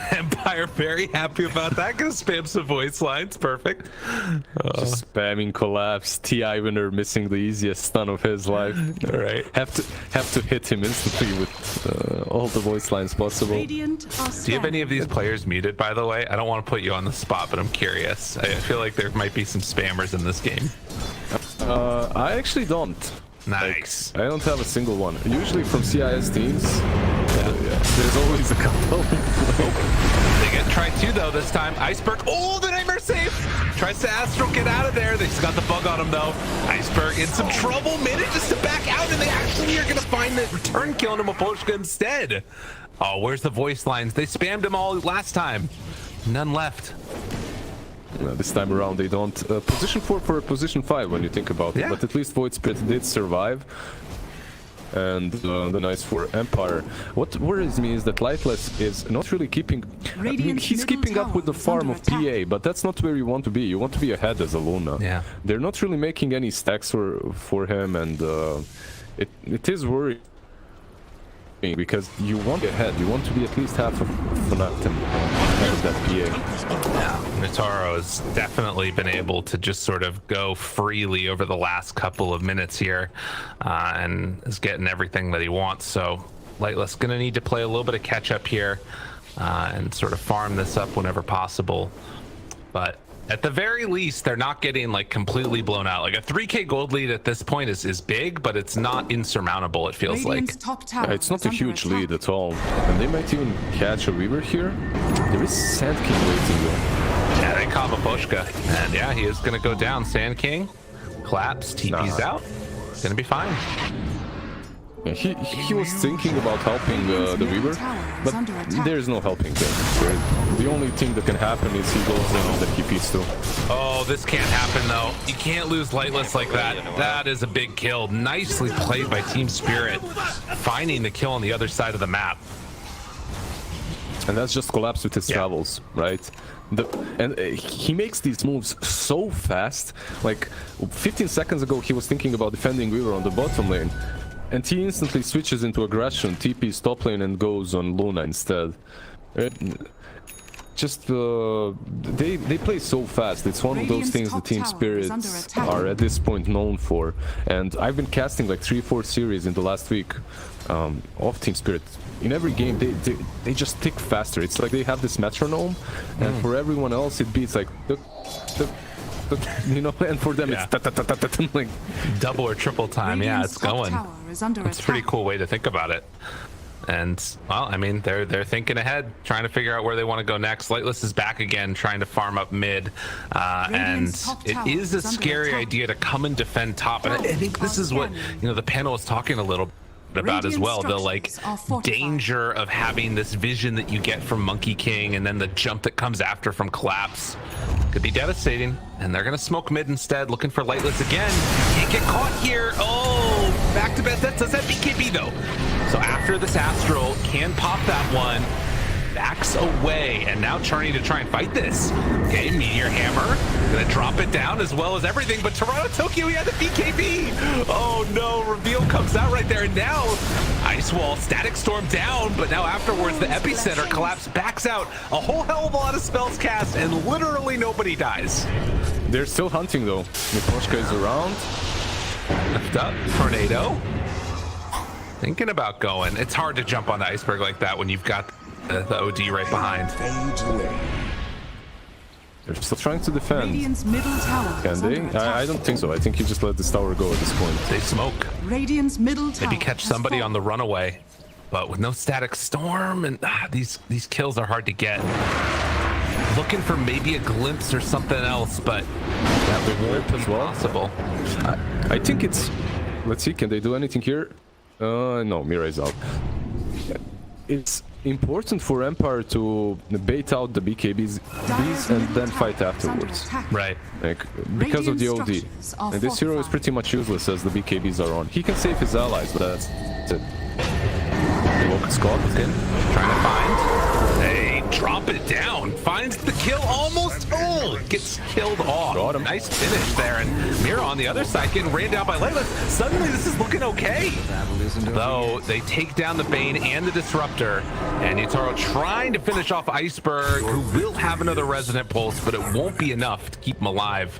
Empire very happy about that. Gonna spam some voice lines. Perfect. Just spamming collapse. TI winner missing the easiest stun of his life. All right. Have to hit him instantly with all the voice lines possible. Do you have any of these players muted, by the way? I don't want to put you on the spot, but I'm curious. I feel like there might be some spammers in this game. I actually don't. Nice. Like, I don't have a single one. Usually from CIS teams, there's always a couple. They get tried too though this time. Iceberg, oh, the Nightmare save! Tries to Astral get out of there. They just got the bug on him though. Iceberg in some trouble, manages to back out, and they actually are gonna find the return kill on Maposhka instead. Oh, where's the voice lines? They spammed them all last time. None left. This time around they don't. Position 4 for position 5 when you think about it, but at least Void Spirit did survive. And the nice for Empire. What worries me is that Lightless is not really keeping... I mean, he's keeping up with the farm of PA, but that's not where you want to be. You want to be ahead as a Luna. Yeah. They're not really making any stacks for him, and it is worrying. Because you want to be ahead, you want to be at least half of Fnatic ahead of that PA. Yeah, Nitaro has definitely been able to just sort of go freely over the last couple of minutes here, and is getting everything that he wants. So Lightless gonna need to play a little bit of catch up here, and sort of farm this up whenever possible. But at the very least, they're not getting like completely blown out. Like a 3k gold lead at this point is big, but it's not insurmountable, it feels like. It's not a huge lead at all. And they might even catch a Weaver here. There is Sand King waiting though. Yeah, they caught Maposhka. And yeah, he is gonna go down. Sand King, collapse, TP's out. Gonna be fine. Yeah, he was thinking about helping the Weaver, but there's no helping there. The only thing that can happen is he goes in on the TPs too. Oh, this can't happen though. You can't lose Lightless like that. That is a big kill. Nicely played by Team Spirit, finding the kill on the other side of the map. And that's just collapse with his travels, right? He makes these moves so fast. Like 15 seconds ago, he was thinking about defending Weaver on the bottom lane. And he instantly switches into aggression, TP's top lane, and goes on Luna instead. Just they play so fast. It's one of those things the Team Spirits are at this point known for. And I've been casting like 3-4 series in the last week of Team Spirit. In every game, they just tick faster. It's like they have this metronome, and for everyone else, it beats like you know, and for them it's like double or triple time. Yeah, it's going. It's a pretty cool way to think about it. And well, I mean, they're thinking ahead, trying to figure out where they want to go next. Lightless is back again, trying to farm up mid, and it is a scary idea to come and defend top. And I think this is what the panel is talking a little about as well, the like danger of having this vision that you get from Monkey King, and then the jump that comes after from collapse could be devastating. And they're gonna smoke mid instead, looking for Lightless again. Can't get caught here. Oh, back to back. That does that BKB though. So after this Astral can pop that one, backs away, and now turning to try and fight this. Okay, Meteor Hammer, gonna drop it down as well as everything, but Toronto Tokyo, he had the BKB. Oh no, reveal comes out right there, and now Ice Wall, Static Storm down, but now afterwards the Epicenter collapse backs out. A whole hell of a lot of spells cast, and literally nobody dies. They're still hunting though. Miposhka is around. Lift up, Tornado. Thinking about going. It's hard to jump on the iceberg like that when you've got the OD right behind. They're still trying to defend. Radiant's middle tower Can is they? under attack. I don't think so. I think you just let this tower go at this point. They smoke. Radiant's middle tower Maybe catch has somebody on fallen. the runaway. But with no static storm, and these kills are hard to get. Looking for maybe a glimpse or something else, but that won't be possible. I think it's... Let's see, can they do anything here? No, Mirai's out. It's important for Empire to bait out the BKBs and then fight afterwards. Right. Like, because of the OD. Radiant structures are And this hero is fortified. pretty much useless as the BKBs are on. He can save his allies, but that's it. Scott In, trying to find. They drop it down. Finds the kill almost. Oh, gets killed off. Got him. Nice finish there. And Mira on the other side getting ran down by Layla. Suddenly this is looking okay. Though they take down the Bane and the Disruptor. And Yatoro trying to finish off Iceberg, who will have another Resonant Pulse, but it won't be enough to keep him alive.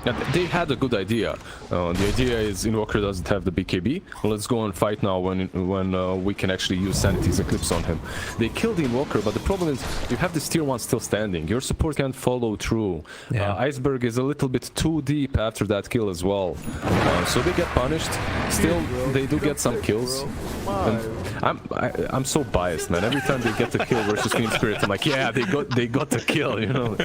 Yeah, they had a good idea. The idea is Invoker doesn't have the BKB. Let's go and fight now when we can actually use Sanity's Eclipse on him. They killed the Invoker, but the problem is you have this tier 1 still standing. Your support can't follow through. Yeah. Iceberg is a little bit too deep after that kill as well. So they get punished. Still, they do get some kills. And I'm so biased, man. Every time they get a kill versus Team Spirit, I'm like, yeah, they got the kill, you know.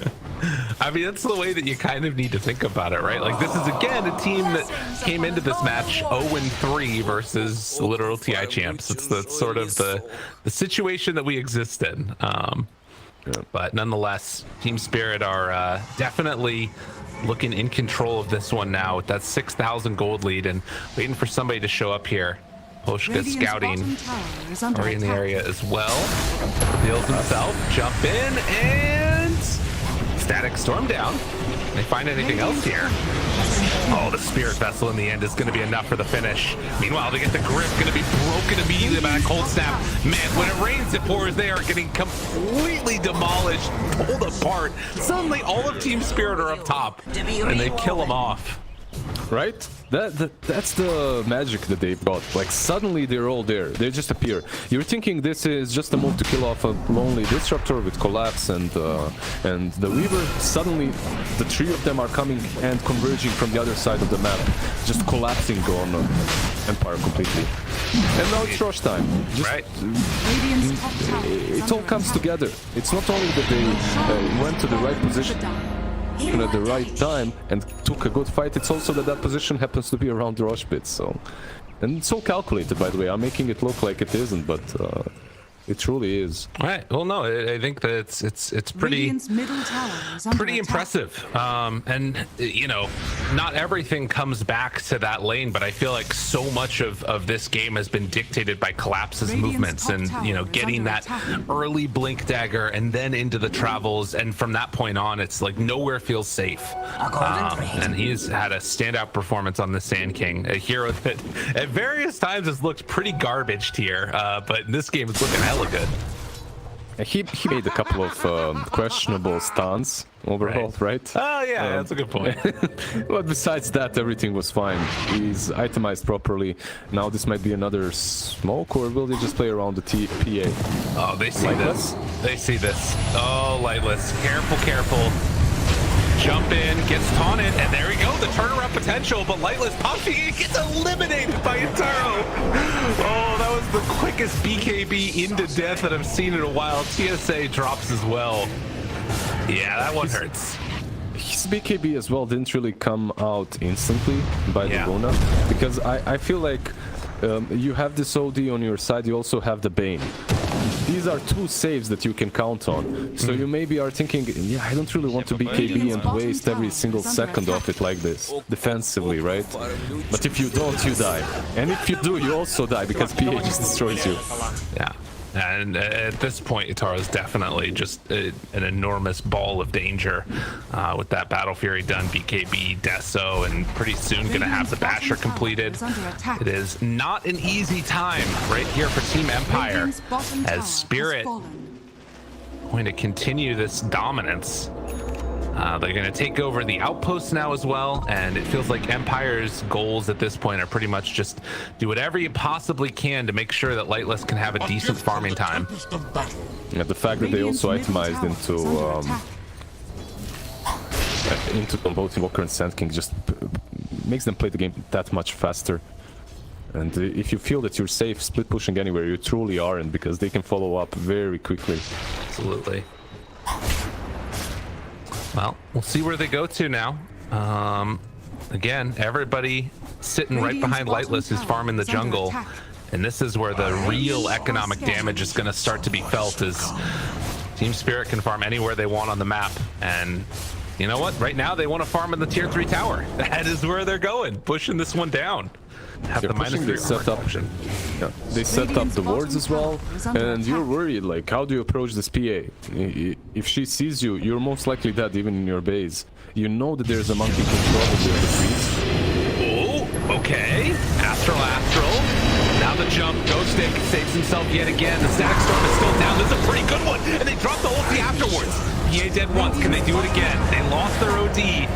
I mean, that's the way that you kind of need to think about it, right? Like, this is, again, a team that came into this match 0-3 versus the literal TI champs. It's the sort of the situation that we exist in. But nonetheless, Team Spirit are definitely looking in control of this one now with that 6,000 gold lead and waiting for somebody to show up here. Poshka Radiant's scouting bottom tower is under already in the attack. area as well. Reveals himself, jump in, and static storm down. They find anything else here? Oh, the Spirit Vessel in the end is going to be enough for the finish. Meanwhile, they get the grip, going to be broken immediately by a cold snap. Man, when it rains, it pours. They are getting completely demolished, pulled apart. Suddenly, all of Team Spirit are up top, and they kill them off. Right? That's the magic that they've got. Like, suddenly they're all there. They just appear. You're thinking this is just a move to kill off a lonely Disruptor with Collapse and the Weaver. Suddenly, the three of them are coming and converging from the other side of the map, just collapsing on Empire completely. And now it's rush time. Just, Right. Radiant's top tower is it all under comes attack. together. It's not only that they went to the right position at the right time and took a good fight, it's also that position happens to be around the rush pit, so... And it's so calculated, by the way. I'm making it look like it isn't, but it truly is. All right. Well, no, I think that it's pretty... Radiant's middle tower is under Pretty attack. impressive. And, you know, not everything comes back to that lane, but I feel like so much of this game has been dictated by Collapse's Radiant's movements top and, tower you know, is getting under that attack. early blink dagger and then into the travels. And from that point on, it's like nowhere feels safe. And he's had a standout performance on the Sand King, a hero that at various times has looked pretty garbage tier, but in this game it's looking hella good. He made a couple of questionable stunts overall, right? Oh, yeah, that's a good point. But besides that, everything was fine. He's itemized properly. Now this might be another smoke, or will they just play around the PA? Oh, they see Lightless? this. They see this. Oh, Lightless. Careful, careful. Jump in, gets taunted, and there we go. The turnaround potential, but Lightless pops, he gets eliminated by Yatoro. Oh, that was the quickest BKB into death that I've seen in a while. TSA drops as well. Yeah, that one hurts. His BKB as well didn't really come out instantly by the Luna, because I feel like you have this OD on your side, you also have the Bane. These are two saves that you can count on. So you maybe are thinking, yeah, I don't really want to BKB and waste every single second of it like this, defensively, right? But if you don't, you die. And if you do, you also die, because PA just destroys you. Yeah. And at this point, Yatoro is definitely just an enormous ball of danger with that Battle Fury done, BKB, Deso, and pretty soon going to have the Basher completed. It is not an easy time right here for Team Empire as Spirit going to continue this dominance. They're going to take over the outposts now as well, and it feels like Empire's goals at this point are pretty much just do whatever you possibly can to make sure that Lightless can have a decent farming time. Yeah, the fact that they also itemized into both Invoker and Sand King just makes them play the game that much faster. And if you feel that you're safe split pushing anywhere, you truly aren't, because they can follow up very quickly. Absolutely. Well, we'll see where they go to now. Again, everybody sitting right behind Lightless is farming the jungle. And this is where the real economic damage is going to start to be felt, as Team Spirit can farm anywhere they want on the map. And you know what? Right now, they want to farm in the tier 3 tower. That is where they're going, pushing this one down. Have the -3 setup. Yeah, they set up the wards as well, and you're worried, like, how do you approach this PA? If she sees you, you're most likely dead even in your base. You know that there's a monkey control of the trees. Oh, okay. Astral. Now the jump. Ghostic saves himself yet again. The Static Storm is still down. This is a pretty good one, and they drop the ulti afterwards. PA dead once. Can they do it again? They lost their OD.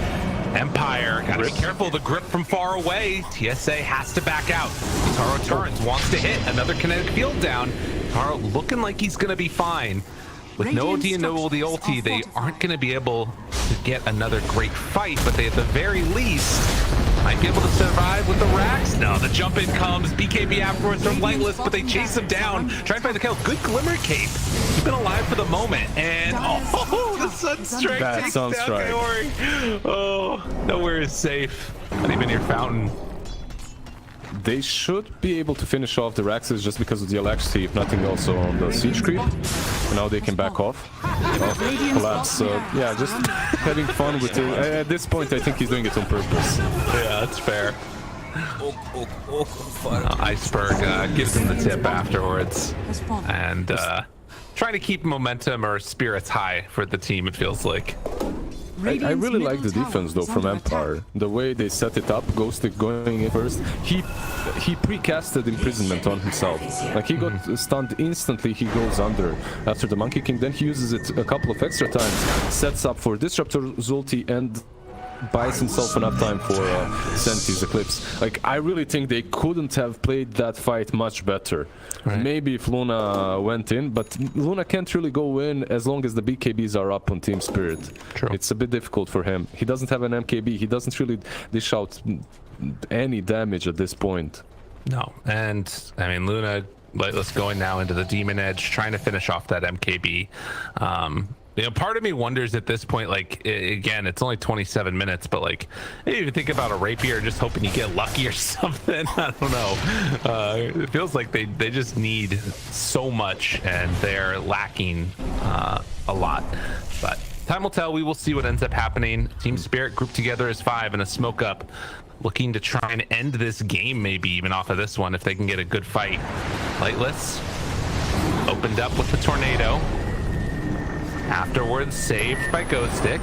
Empire, gotta be careful of the grip from far away. TSA has to back out. Taro turns, wants to hit. Another kinetic field down. Taro looking like he's gonna be fine. With no OD and no ulti, they aren't gonna be able to get another great fight, but they at the very least might be able to survive with the racks. No, the jump in comes. BKB afterwards from Lightless, but they chase him down. Try and find the kill. Good Glimmer Cape. Keeping alive for the moment. And oh, the Sunstrike takes down Kaori. Oh, nowhere is safe. Not even near Fountain. They should be able to finish off the Raxes just because of the electricity, if nothing also on the siege creep. And now they can back off. Collapse. Yeah, just having fun with it. At this point, I think he's doing it on purpose. Yeah, that's fair. Iceberg gives him the tip afterwards. And trying to keep momentum or spirits high for the team, it feels like. I really like the defense though from Empire. The way they set it up, Ghostic going in first. He precasted imprisonment on himself. Like, he got stunned instantly, he goes under after the Monkey King, then he uses it a couple of extra times, sets up for Disruptor's ulti and buys himself enough time for Senti's Eclipse. Like, I really think they couldn't have played that fight much better. Right. Maybe if Luna went in, but Luna can't really go in as long as the BKBs are up on Team Spirit. True. It's a bit difficult for him. He doesn't have an MKB. He doesn't really dish out any damage at this point. No, and I mean, Luna, Lightless going now into the Demon Edge, trying to finish off that MKB. You know, part of me wonders at this point, like, again, it's only 27 minutes, but like, maybe even think about a rapier, just hoping you get lucky or something. I don't know. It feels like they just need so much, and they're lacking a lot. But time will tell. We will see what ends up happening. Team Spirit grouped together as 5 in a smoke up, looking to try and end this game, maybe even off of this one if they can get a good fight. Lightless opened up with the tornado. Afterwards, saved by Ghostic.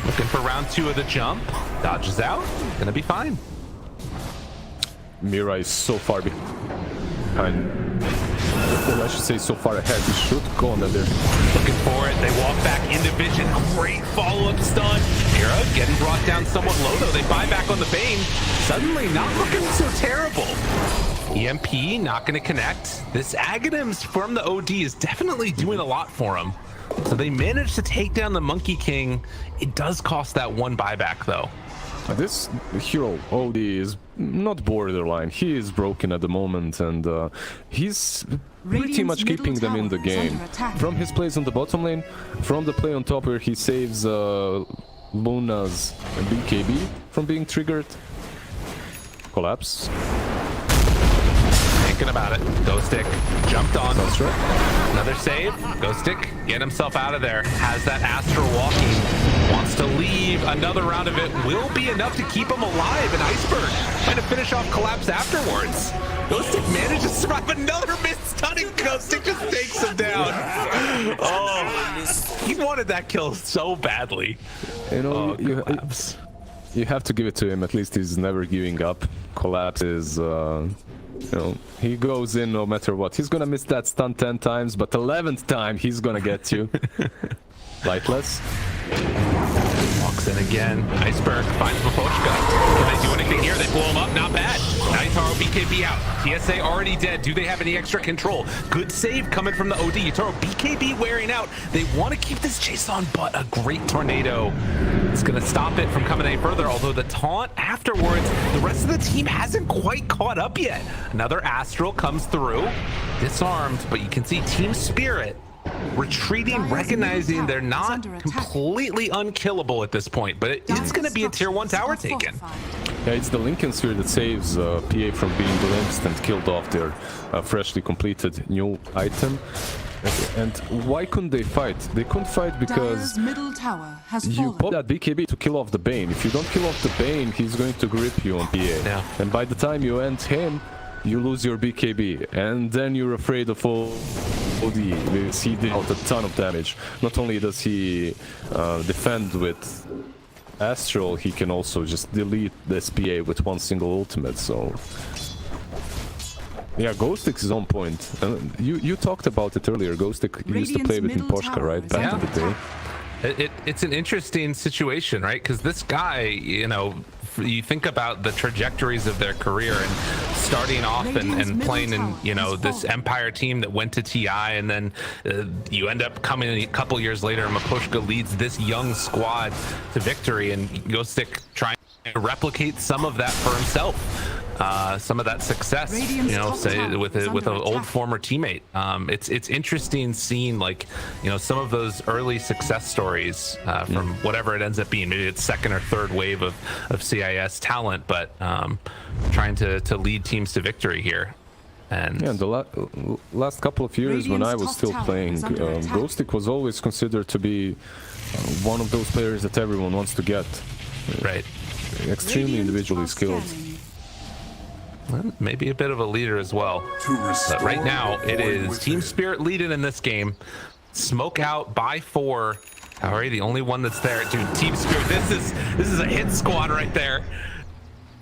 Looking for round 2 of the jump. Dodges out. Gonna be fine. Mira is so far behind. Well, I should say so far ahead. He should go on there. Looking for it. They walk back into vision. Great follow-up stun. Mira getting brought down somewhat low, though. They buy back on the Bane. Suddenly not looking so terrible. EMP not going to connect. This Aghanims from the OD is definitely doing a lot for him. So they managed to take down the Monkey King. It does cost that 1 buyback, though. This hero OD is not borderline. He is broken at the moment, and he's pretty much keeping them in the game. From his plays on the bottom lane, from the play on top where he saves Luna's BKB from being triggered. Collapse. Thinking about it. Ghostic jumped on. That's right. Another save. Ghostic get himself out of there. Has that Astral walking. Wants to leave. Another round of it will be enough to keep him alive. And Iceberg trying to finish off Collapse afterwards. Ghostic manages to survive another miss stunning. Ghostic just takes him down. Oh, he wanted that kill so badly. You know, Collapse. You have to give it to him. At least he's never giving up. Collapse is, you know, he goes in no matter what. He's gonna miss that stun 10 times, but 11th time he's gonna get you. Lightless. flex, and again, Iceberg finds Mapochka. Can they do anything here? They blow him up, not bad. Yutaro BKB out. TSA already dead. Do they have any extra control? Good save coming from the OD. Yutaro BKB wearing out. They want to keep this chase on, but a great tornado is going to stop it from coming any further, although the taunt afterwards, the rest of the team hasn't quite caught up yet. Another Astral comes through, disarmed, but you can see Team Spirit retreating, recognizing they're not completely unkillable at this point, but it is going to be a tier 1 tower taken. Yeah, it's the Lincoln Sphere that saves PA from being glimpsed and killed off their freshly completed new item. And why couldn't they fight? They couldn't fight because you pop that BKB to kill off the Bane. If you don't kill off the Bane, he's going to grip you on PA. Yeah. And by the time you end him, you lose your BKB, and then you're afraid of OD because he did out a ton of damage. Not only does he defend with Astral, he can also just delete this PA with one single ultimate, so... Yeah, Ghostic is on point. You talked about it earlier. Ghostic used to play with Miposhka, right? Back in the day. It's an interesting situation, right? Because this guy, you know, you think about the trajectories of their career and starting off and playing in, you know, this Empire team that went to TI, and then you end up coming a couple years later and Miposhka leads this young squad to victory, and Ghostic trying to replicate some of that for himself. Some of that success, you know, say with an old former teammate. It's interesting seeing, like, you know, some of those early success stories from whatever it ends up being. Maybe it's second or third wave of CIS talent, but trying to lead teams to victory here. And yeah, the last couple of years when I was still playing, Ghostic was always considered to be one of those players that everyone wants to get. Right. Extremely individually skilled. Well, maybe a bit of a leader as well. But right now, it is Team Spirit leading in this game. Smoke out by 4. Alright, the only one that's there. Dude, Team Spirit, this is a hit squad right there.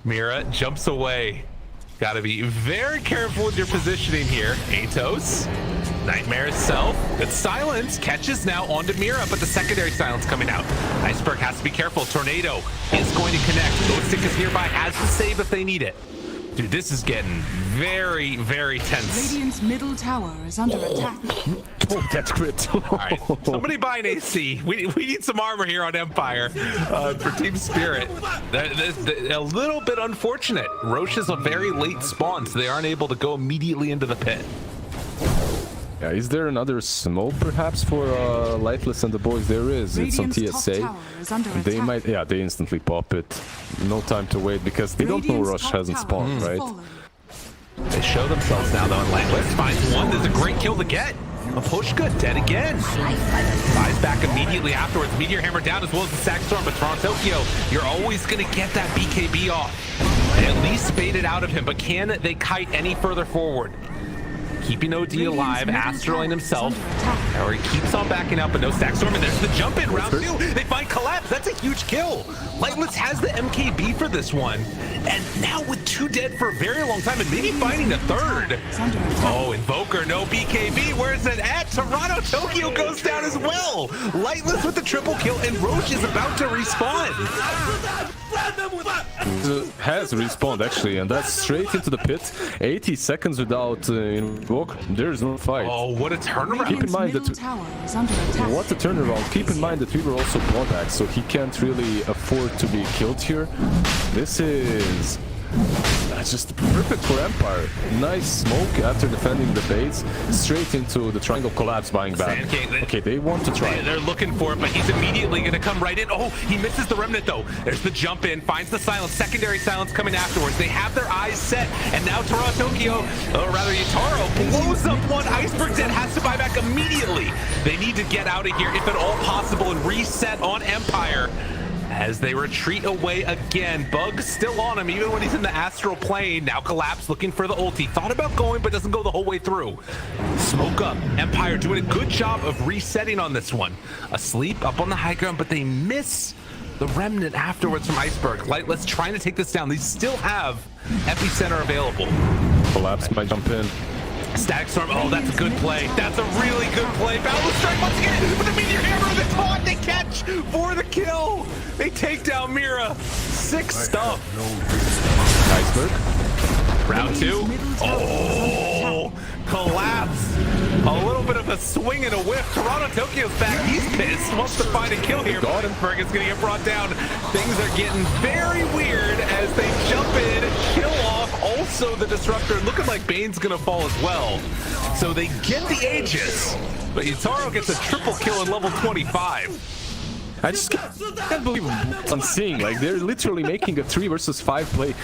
Mira jumps away. Got to be very careful with your positioning here. Atos, Nightmare self. Good silence. Catches now onto Mira, but the secondary silence coming out. Iceberg has to be careful. Tornado is going to connect. Ghostic is nearby, has to save if they need it. Dude, this is getting very, very tense. Radiant's middle tower is under attack. Oh, that's crit. All right, somebody buy an AC. We need some armor here on Empire for Team Spirit. A little bit unfortunate. Roche is a very late spawn, so they aren't able to go immediately into the pit. Yeah, is there another smoke perhaps for Lightless and the boys? There is. It's on TSA. They might, yeah, they instantly pop it. No time to wait because they don't know Rush hasn't spawned, right? They show themselves now though, and Lightless finds one. There's a great kill to get. Mapochka dead again. Flies back immediately afterwards. Meteor Hammer down as well as the Sack Storm, but Toronto Tokyo, you're always going to get that BKB off. They at least spade it out of him, but can they kite any further forward? Keeping OD alive, Astraling himself. Or he keeps on backing up, but no Stack Storm, and there's the jump in round 2. They find Collapse. That's a huge kill. Lightless has the MKB for this one. And now with 2 dead for a very long time, and maybe finding a 3rd. Oh, Invoker, no BKB. Where's it at? Toronto Tokyo goes down as well. Lightless with the triple kill, and Roche is about to respawn. Has respawned actually, and that's straight into the pit. 80 seconds without invoke. There's no fight. Oh, what a turnaround! Keep in mind that what a turnaround. Keep in mind that we were also blowback, so he can't really afford to be killed here. This is just perfect for Empire. Nice smoke after defending the base, straight into the triangle collapse, buying back. Okay, they want to try. They're looking for it, but he's immediately going to come right in. Oh, he misses the remnant though. There's the jump in, finds the silence, secondary silence coming afterwards. They have their eyes set, and now Toronto Tokyo, or rather Yutaro, blows up one. Iceberg dead, has to buy back immediately. They need to get out of here if at all possible and reset on Empire. As they retreat away again. Bug's still on him even when he's in the astral plane. Now Collapse looking for the ulti. Thought about going but doesn't go the whole way through. Smoke up. Empire doing a good job of resetting on this one. Asleep up on the high ground, but they miss the remnant afterwards from Iceberg. Lightless trying to take this down. They still have Epicenter available. Collapse might jump in. Static Storm, oh, that's a good play. That's a really good play. Battle Strike once again with the Meteor Hammer, the taunt, they catch for the kill. They take down Mira. Sick stuff. Iceberg. Round 2. Oh, collapse. A little bit of a swing and a whiff. Toronto Tokyo's back. He's pissed. Wants to find a kill here. Gothenburg is going to get brought down. Things are getting very weird as they jump in, kill off. Also, the Disruptor looking like Bane's going to fall as well. So they get the Aegis, but Yutaro gets a triple kill in level 25. I just can't believe what I'm seeing. Like, they're literally making a 3 versus 5 play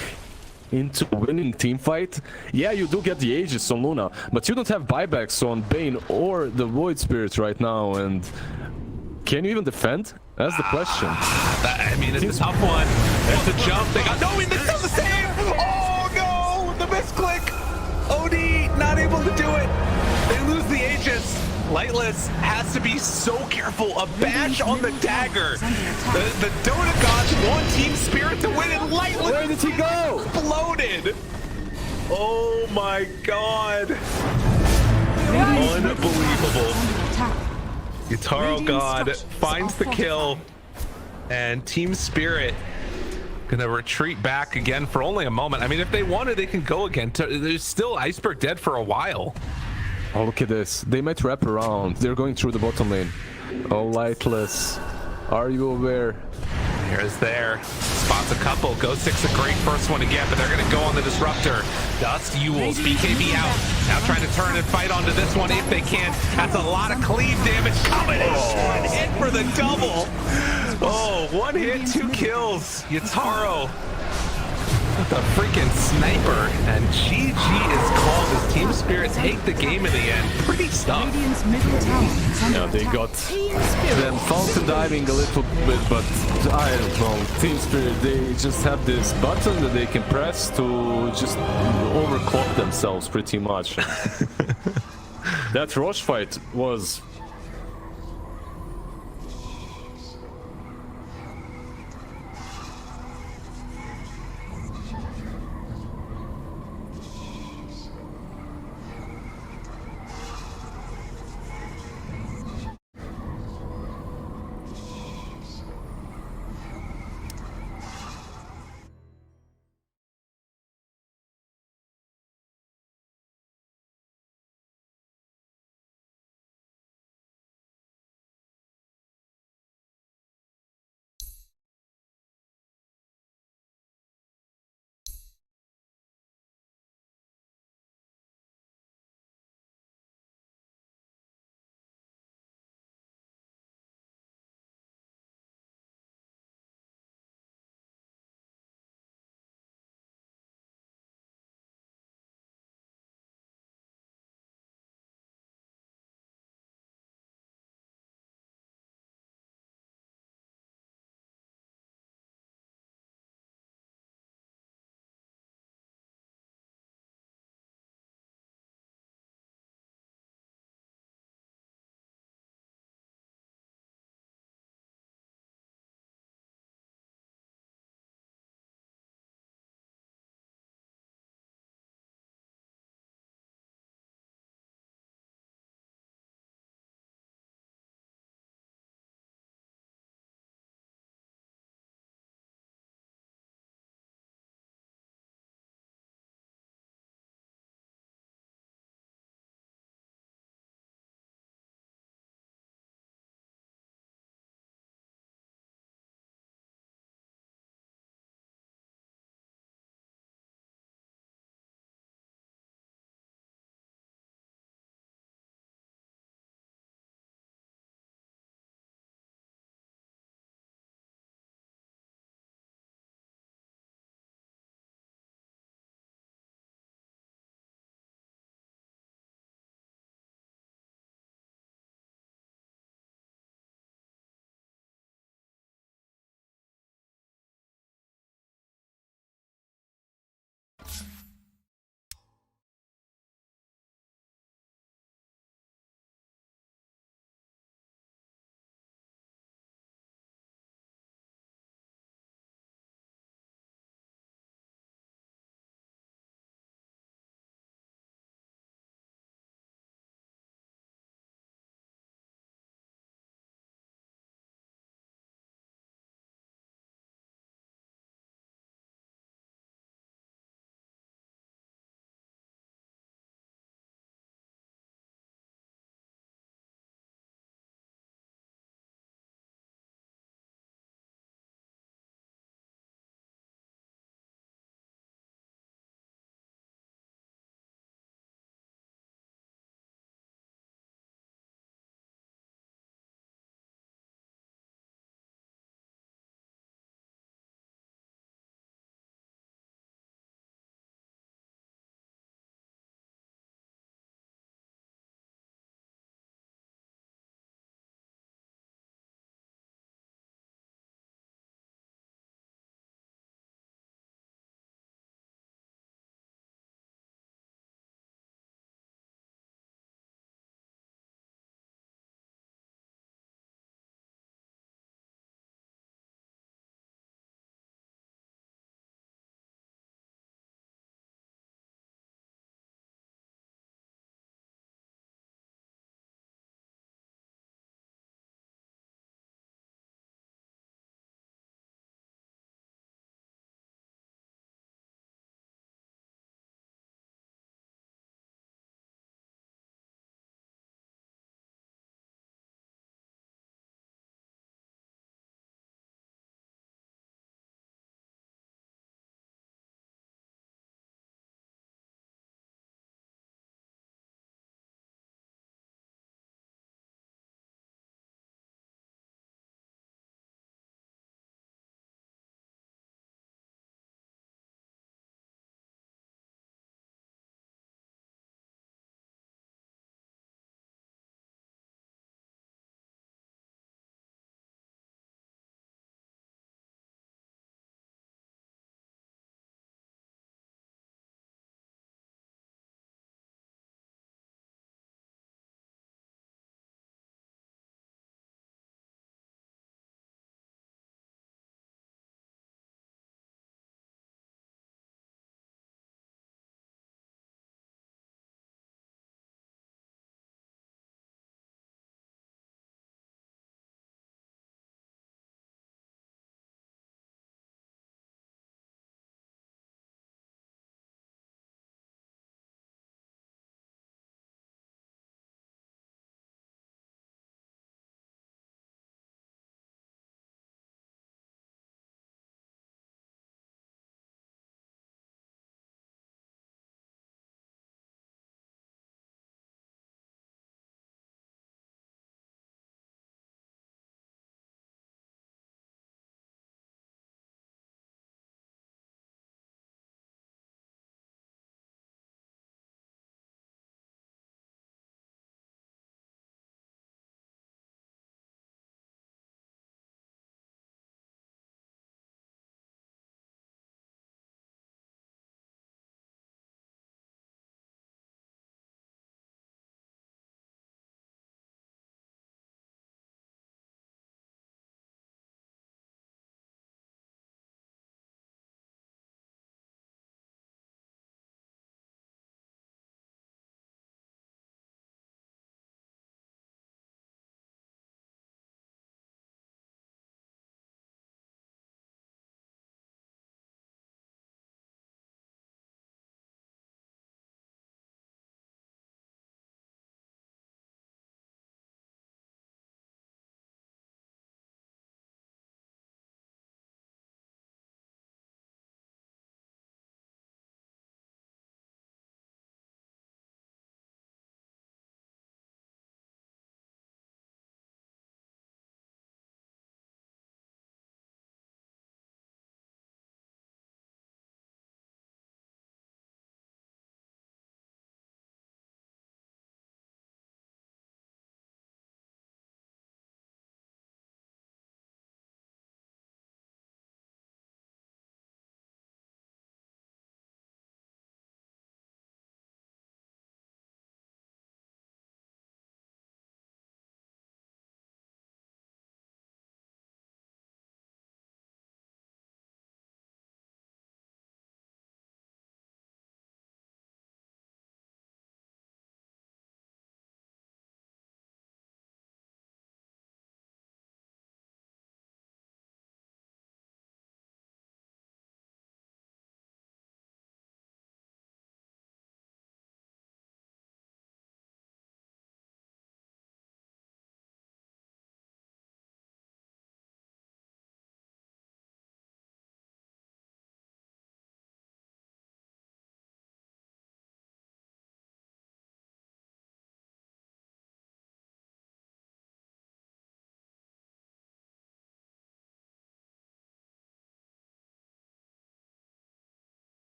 into a winning team fight. Yeah, you do get the Aegis on Luna, but you don't have buybacks on Bane or the Void Spirit right now, and can you even defend? That's the question. I mean, it's a tough one. There's the jump. They got no, they still the save. Oh no, the misclick. OD not able to do it. They lose the Aegis. Lightless has to be so careful. A bash on the dagger. The Dota gods want Team Spirit to win, and Lightless. Where did he go? Exploded. Oh my god. Unbelievable. Yutaro God finds the kill, and Team Spirit gonna retreat back again for only a moment. I mean, if they wanted, they can go again. There's still Iceberg dead for a while. Oh, look at this. They might wrap around. They're going through the bottom lane. Oh, Lightless. Are you aware? Here's there. Spots a couple. Ghost 6 a great first one to get, but they're going to go on the Disruptor. Dust, Yules, BKB out. Now trying to turn and fight onto this one if they can. That's a lot of cleave damage coming in. One hit for the double. Oh, 1 hit, 2 kills. Yutaro. The freaking sniper, and GG is called as Team Spirit take the game in the end. Pretty stuff. Yeah, they got them fountain diving a little bit, but I don't know. Team Spirit, they just have this button that they can press to just overclock themselves pretty much. That Roche fight was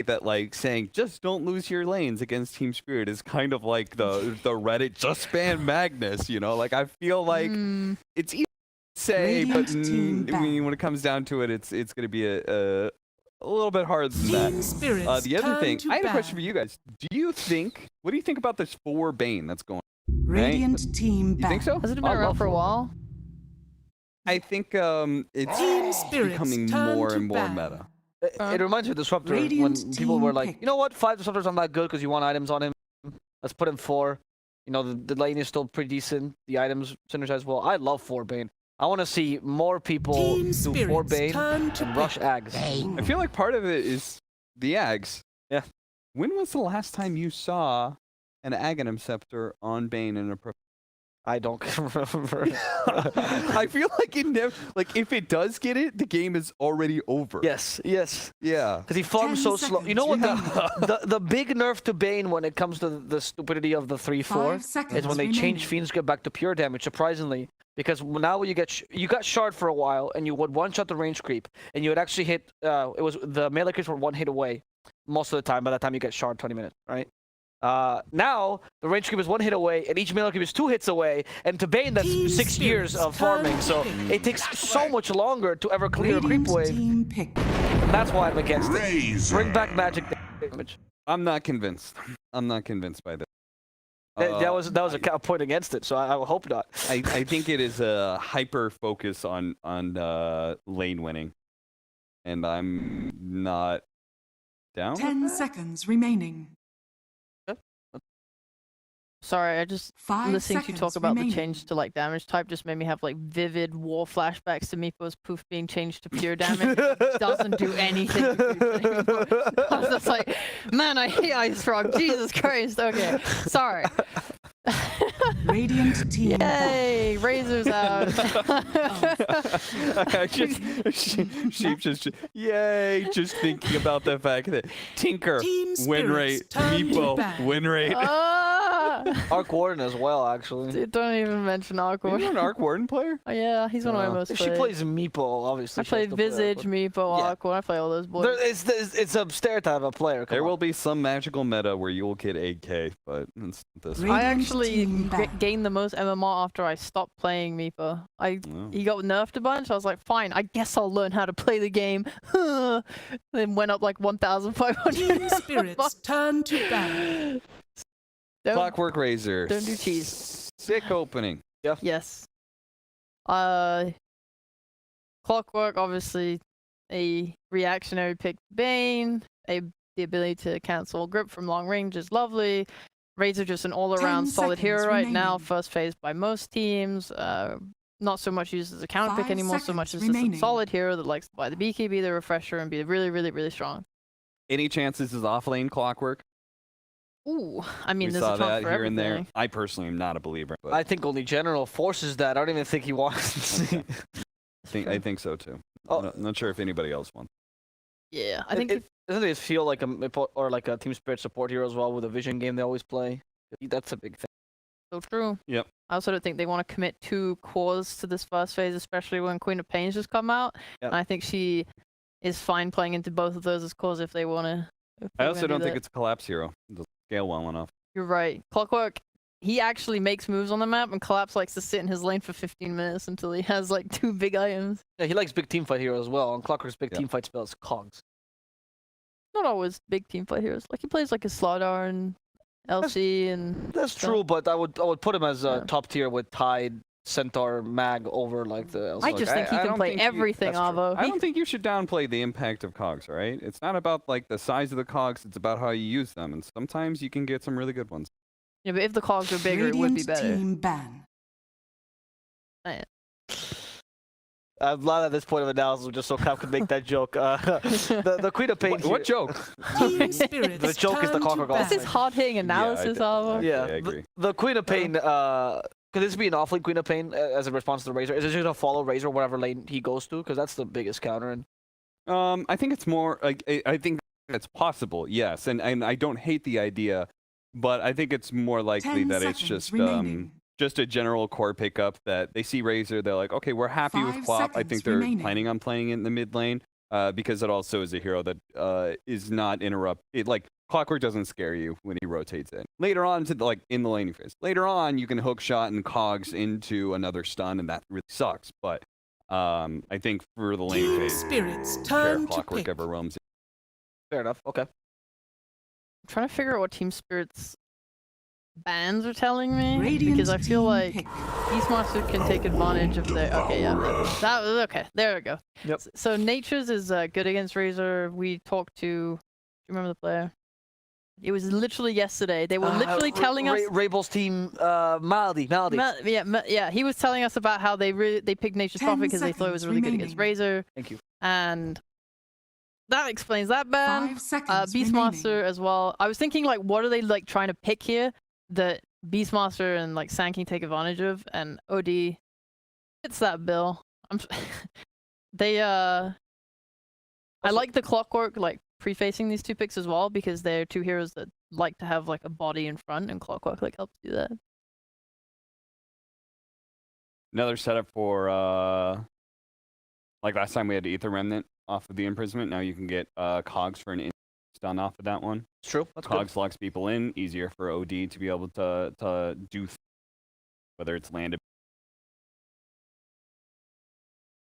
that like saying just don't lose your lanes against Team Spirit is kind of like the Reddit just ban Magnus, you know? Like I feel like it's easy to say, but when it comes down to it, it's going to be a little bit harder than that. The other thing, I had a question for you guys. What do you think about this 4 Bane that's going on? Radiant team You think so? Has it been around for a while? I think it's Team Spirits becoming turn more to and more ban. meta. It reminds me of Disruptor when Radiant people were team like, pick. you know what, 5 Disruptors aren't that good because you want items on him. Let's put him 4. You know, the lane is still pretty decent. The items synergize well. I love 4 Bane. I want to see more people Team do 4 Spirits Bane turn to and rush pick. Ags. I feel like part of it is the Ags. Yeah. When was the last time you saw an Aghanim Scepter on Bane in a pro? I don't remember. I feel like it never. Like if it does get it, the game is already over. Yes. Yeah. Because he farms 10 so slow. You know what? The big nerf to Bane when it comes to the stupidity of the 3/4 is when they change Fiend's Grip back to pure damage. Surprisingly, because now when you got Shard for a while and you would one-shot the range creep and you would actually hit. It was the melee creeps were 1 hit away most of the time. By the time you get Shard, 20 minutes, right? Now the range creep is 1 hit away, and each melee creep is 2 hits away. And to Bane, that's Team 6 years Spirits of farming, so turn it takes so much longer to ever clear a creep Radiant wave. team pick. That's why I'm against it. Razor. Bring back magic damage. I'm not convinced. I'm not convinced by this. That was a point against it, so I hope not. I think it is a hyper focus on lane winning, and I'm not down. 10 seconds remaining. Sorry, I just 5 listening to you talk seconds about remaining. the change to like damage type just made me have like vivid war flashbacks to Meepo's poof being changed to pure damage. It doesn't do anything to poof anymore. I was just like, man, I hate Ice Frog. Jesus Christ. Okay, sorry. Radiant team Yay, Razor's out. Sheep just yay, just thinking about the fact that Tinker Team win Spirits rate, turn to Meepo ban. win rate. Arc Warden as well, actually. Dude, don't even mention Are Awkward. you an Arc Warden player? Oh, yeah, he's one of my most If she played. plays Meepo, obviously. I she has played to play Visage, Arc Warden. Meepo, Yeah. Awkward. I play all those boys. It's a stereotype of a player. Come There on. will be some magical meta where you will get 8K, but it's this. Radiant I actually team ban. gained the most MMR after I stopped playing Meepo. Wow. He got nerfed a bunch. I was like, fine, I guess I'll learn how to play the game. Then went up like 1,500. Team Spirits turn to ban. Clockwork Razor. Don't do cheese. Sick opening. Yes. Clockwork, obviously, a reactionary pick Bane. The ability to cancel grip from long range is lovely. Razor just an all-around 10 solid hero seconds right now. remaining. First phase by most teams. Not so much used as a counter pick 5 anymore, so much as seconds just a remaining. solid hero that likes to buy the BKB, the refresher, and be really, really, really strong. Any chances is off lane Clockwork? Ooh, I mean, We there's saw a chance that for here and there. everything. I personally am not a believer, but I think only General forces that. I don't even think he wants to see. I think so too. Oh. Not sure if anybody else wants. Yeah, I think Doesn't it feel like a Meepo or like a Team Spirit support hero as well with a vision game they always play? That's a big thing. so true. Yep. I also don't think they want to commit 2 cores to this first phase, especially when Queen of Pain's just come out. Yep. And I think she is fine playing into both of those as cores if they want to. I also don't think it's a collapse hero. It doesn't scale well enough. You're right. Clockwork, he actually makes moves on the map, and Collapse likes to sit in his lane for 15 minutes until he has like 2 big items. Yeah, he likes big team fight heroes as well. And Clockwork's big Yeah. team fight spell is Cogs. Not always big team fight heroes. Like he plays like a Slardar and LC and. That's stuff. true, but I would put him as Yeah. top tier with Tide, Centaur, Mag over like the. I just think he can don't play think you- everything, that's true. Avo. I don't think you should downplay the impact of cogs, all right? It's not about like the size of the cogs, it's about how you use them, and sometimes you can get some really good ones. Yeah, but if the cogs were bigger, it would be Radiant better. team ban. I'm glad at this point of analysis, just so Cap could make that joke. The Queen of Pain. What joke? Team Spirits The joke is the turn to Clockwork ban. This is hard-hitting analysis, Avo. Yeah, I agree. The Queen of Pain. Could this be an off-lane Queen of Pain as a response to the Razor? Is it just gonna follow Razor whatever lane he goes to? Because that's the biggest counter. And I think it's more like I think it's possible, yes, and I don't hate the idea, but I think it's more likely 10 that it's seconds just remaining. just a general core pickup that they see Razor, they're like, okay, we're happy with 5 Clop. I seconds think they're remaining. planning on playing in the mid lane. because it also is a hero that is not like Clockwork doesn't scare you when he rotates in. Later on in the laning phase. Later on, you can hook shot and cogs into another stun, and that really sucks. But I think for the laning phase, Spirits care turn if to Clockwork pick. ever roams. Fair enough. Okay. I'm trying to figure out what Team Spirit's bans are telling me, because I feel like Beastmaster can take advantage of their. Okay, yeah, that was okay. There we go. Yep. So Nature's is good against Razor. We talked to. Do you remember the player? It was literally yesterday. They were literally telling us. Rabel's team, Maldi. Yeah. He was telling us about how they picked Nature's Prophet because they thought it was really good against Razor. Thank you. And that explains that ban. 5 seconds Beastmaster remaining. as well. I was thinking, like, what are they like trying to pick here that Beastmaster and like San can take advantage of? And OD fits that bill. I like the Clockwork like prefacing these two picks as well, because they're two heroes that like to have like a body in front, and Clockwork like helps do that. Another setup for like last time we had Ether Remnant off of the imprisonment. Now you can get cogs for an stun off of that one. It's true. That's cogs good. locks people in. Easier for OD to be able to do whether it's landed.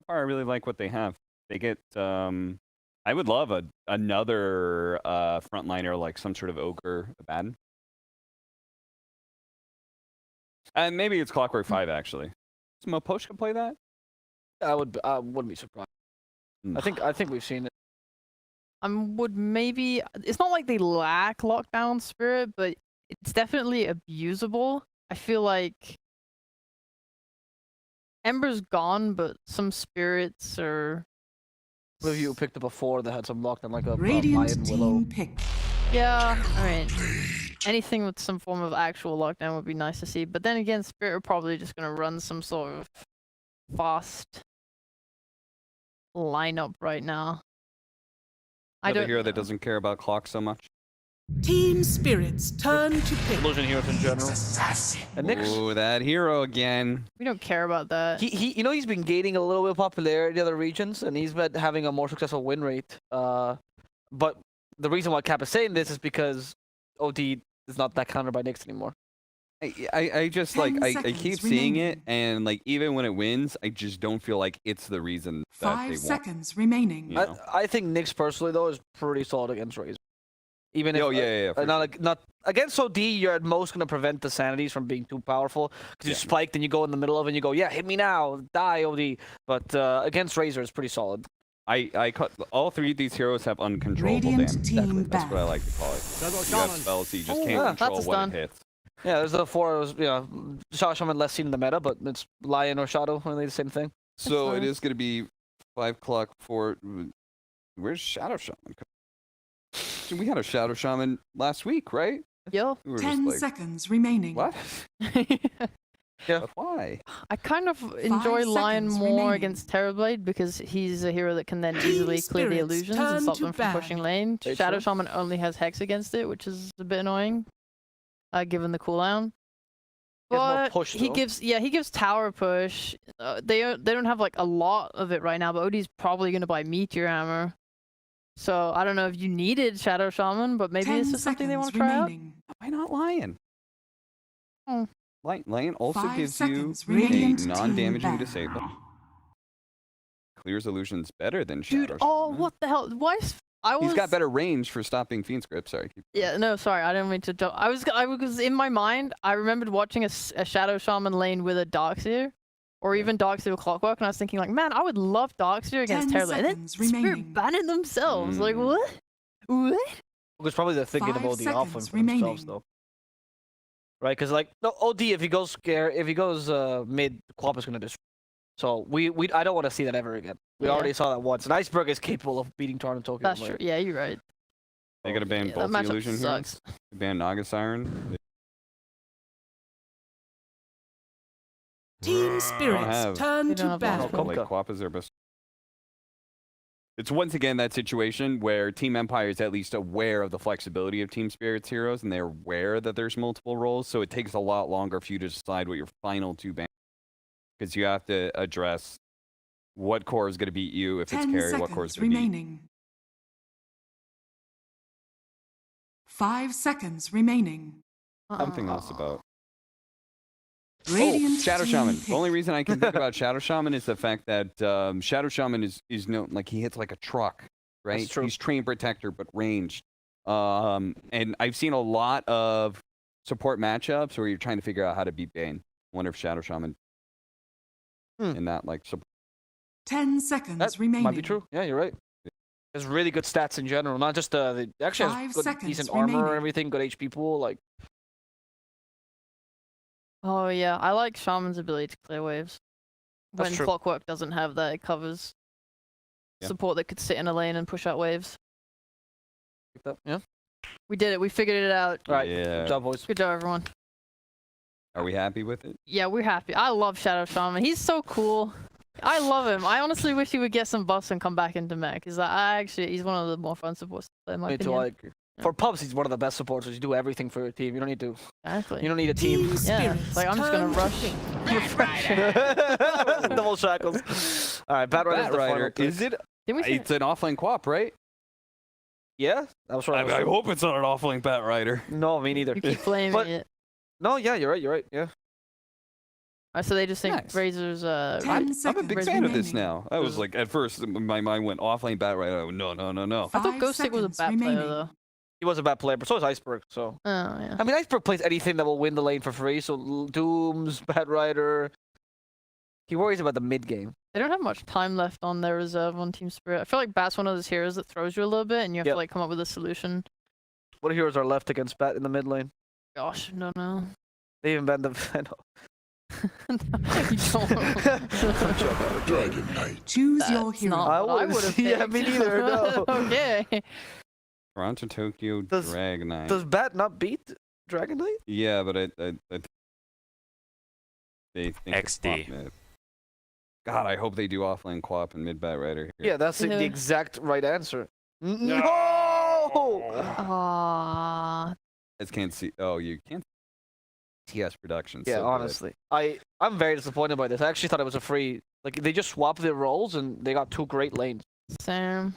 I really like what they have. They get I would love another frontliner, like some sort of ogre Abaddon. And maybe it's Clockwork 5 actually. Does Moposhka play that? I wouldn't be surprised. I think we've seen it. Would maybe, it's not like they lack lockdown spirit, but it's definitely abusable. I feel like Ember's gone, but some spirits are. One of you picked it before that had some lockdown, like a Radiant Mayan Willow. team pick. Yeah, I mean, anything with some form of actual lockdown would be nice to see. But then again, Spirit are probably just going to run some sort of fast lineup right now. Another hero that doesn't care about clock so much. Team Spirits turn to pick. Illusion heroes in general. And Nyx, Oh, that hero again. We don't care about that. he's been gaining a little bit of popularity in other regions, and he's been having a more successful win rate. But the reason why Cap is saying this is because OD is not that countered by Nyx anymore. I just 10 like I seconds keep seeing it, remaining. and like even when it wins, I just don't feel like it's the reason that 5 they won. seconds remaining. You know? I think Nyx personally though is pretty solid against Razor. Even if for not against OD, you're at most gonna prevent the sanities from being too powerful because you spiked and you go in the middle of it and you go, yeah, hit me now, die OD. But against Razor, it's pretty solid. I cut all three of these heroes have uncontrollable Radiant damage. team That's what I back. like to call it. You have spells, so you just can't control that's a what stun. it hits. Yeah, there's the four. Shadow Shaman less seen in the meta, but it's Lion or Shadow, really the same thing. So it nice. is going to be 5 o'clock for. Where's Shadow Shaman? We had a Shadow Shaman last week, right? Yo. We were 10 just like, seconds remaining. what? Yeah. But why? I kind of enjoy Lion seconds more remaining. against Terrorblade because he's a hero that can then easily clear the Spirits illusions turn and stop to them from pushing bag. lane. Very Shadow true. Shaman only has Hex against it, which is a bit annoying, given the cooldown. He has more But push, he though. gives tower push. They don't have like a lot of it right now, but OD's probably gonna buy Meteor Hammer. So I don't know if you needed Shadow Shaman, but maybe 10 it's just something they want to seconds try out. remaining. Why not Lion? Hmm. Lion also 5 gives you seconds a remaining. non-damaging Team disable. Clears illusions better than Dude, Shadow oh Shaman. what the hell? Why? I was. He's got better range for stopping Fiend Script. Sorry. Yeah, no, sorry, I didn't mean to jump. I was in my mind. I remembered watching a Shadow Shaman lane with a Darkseer, or even Darkseer with Clockwork, and I was thinking like, man, I would love Darkseer against 10 Terrorblade. And then seconds Spirit remaining. banned themselves. Like Mm. what? What? Because probably they're thinking 5 of OD alpha seconds for themselves remaining. though. Right? Because like no OD, if he goes mid, Quap is gonna destroy. So I don't want to see that ever again. We Yeah. already saw that once. And Iceberg is capable of beating Torn and Tokyo. That's true. Yeah, you're right. They gotta ban Yeah, both that the matchup illusion sucks. heroes. Ban Naga Siren. Team Spirits have- turn They don't to have battle. Mono Like Komka. Quap is their best. It's once again that situation where Team Empire is at least aware of the flexibility of Team Spirit's heroes, and they're aware that there's multiple roles, so it takes a lot longer for you to decide what your final two bans, because you have to address what core is going to beat you if it's 10 carry, what core is seconds going to beat. remaining. 5 seconds remaining. Something else about. Radiant Shadow team Shaman. hit. The only reason I can think about Shadow Shaman is the fact that Shadow Shaman is known, like, he hits like a truck, right? That's true. He's train protector, but ranged. And I've seen a lot of support matchups where you're trying to figure out how to beat Bane. I wonder if Shadow Shaman in that, like, support. 10 seconds That remaining. might be true. Yeah, you're right. There's really good stats in general, not just they actually 5 has good, seconds decent armor remaining. and everything, good HP pool. Like, Oh yeah, I like Shaman's ability to clear waves. That's When true. Clockwork doesn't have that, it covers Yeah. support that could sit in a lane and push out waves. yeah. We did it. We figured it out. All right. Yeah. Good job, boys. Good job, everyone. Are we happy with it? Yeah, we're happy. I love Shadow Shaman. He's so cool. I love him. I honestly wish he would get some buffs and come back into mech. He's he's one of the more fun supports to play, in my Me too. opinion. I agree. For pubs, he's one of the best supporters. You do everything for your team. You don't need to. Exactly. You don't need a team. Team Yeah, spirits it's like I'm just gonna turn rush. pink. Double shackles. All right, Bat Rider's Bat the final Rider. pick. Is it? Didn't we say It's an offlane quap, right? Yeah, that was right. I hope it's not an offlane Bat Rider. No, me neither. you keep blaming But- it? No, yeah, you're right. You're right. Yeah. So they just think Nice. Razor's 10 I'm a seconds big fan of this remaining. now. I was Is- like, at first, my mind went offlane Bat Rider. I went, no. I thought 5 Ghost Stick was a seconds bad player remaining. though. He was a bad player, but so is Iceberg. So Oh yeah. I mean, Iceberg plays anything that will win the lane for free. So Dooms, Bat Rider. He worries about the mid game. They don't have much time left on their reserve on Team Spirit. I feel like Bat's one of those heroes that throws you a little bit, and you have Yep. to like come up with a solution. What heroes are left against Bat in the mid lane? Gosh, no. They even banned the. I know. You don't. Dragon Knight. Choose your That's hero. not I what I wouldn't would have see- yeah, me neither, no. Okay. Toronto, Tokyo, Does- Dragonite. Does Bat not beat Dragon Knight? Yeah, but I they think it's XD. quap mid. God, I hope they do offlane quap and mid Bat Rider here. Yeah, that's the Yeah. exact right answer. No! Ah, You guys can't see. Oh, you can't. TS Productions. Yeah, so good. honestly, I'm very disappointed by this. I actually thought it was a free. Like they just swapped their roles and they got two great lanes. Sam.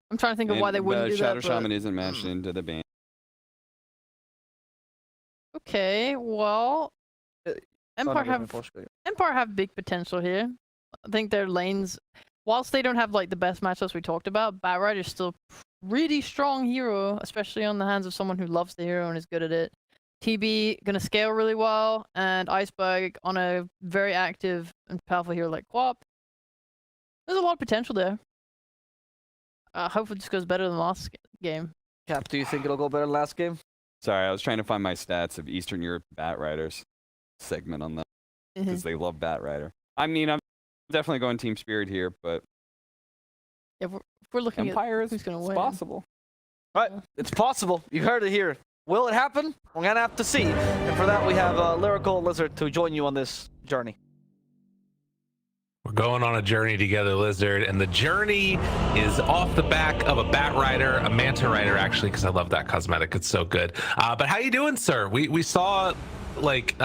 I'm trying to think of why they And, wouldn't do Shadow that. Shaman isn't matched into the band. Okay, well, Empire have big potential here. I think their lanes, whilst they don't have like the best matchups we talked about, Bat Rider's still really strong hero, especially on the hands of someone who loves the hero and is good at it. TB gonna scale really well, and Iceberg on a very active and powerful hero like Quap. There's a lot of potential there. Hopefully this goes better than last game. Cap, do you think it'll go better than last game? Sorry, I was trying to find my stats of Eastern Europe Bat Riders segment on that because they love Bat Rider. I mean, I'm definitely going Team Spirit here, but If we're looking Empire at is who's gonna it's win. possible. Right, it's possible. You heard it here. Will it happen? We're gonna have to see. And for that, we have Lyrical Lizard to join you on this journey. We're going on a journey together, Lizard, and the journey is off the back of a Bat Rider, a Manta Rider, actually, because I love that cosmetic. It's so good. But how you doing, sir? We saw, like,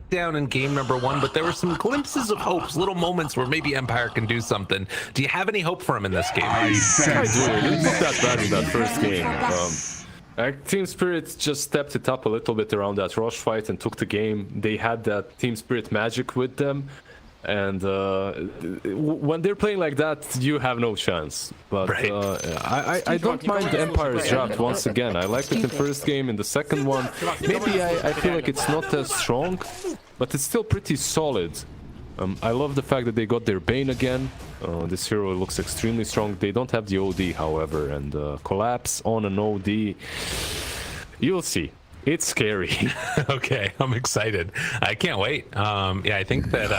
down in game number 1, but there were some glimpses of hopes, little moments where maybe Empire can do something. Do you have any hope for him in this game? I do. It's not that bad in that first game. Team Spirit just stepped it up a little bit around that rush fight and took the game. They had that Team Spirit magic with them. And when they're playing like that, you have no chance. But Right. I don't mind the Empire's draft once again. I liked it in the first game. In the second one, maybe I feel like it's not as strong, but it's still pretty solid. I love the fact that they got their Bane again. This hero looks extremely strong. They don't have the OD, however, and collapse on an OD. You'll see. It's scary. Okay, I'm excited. I can't wait. Yeah, I think that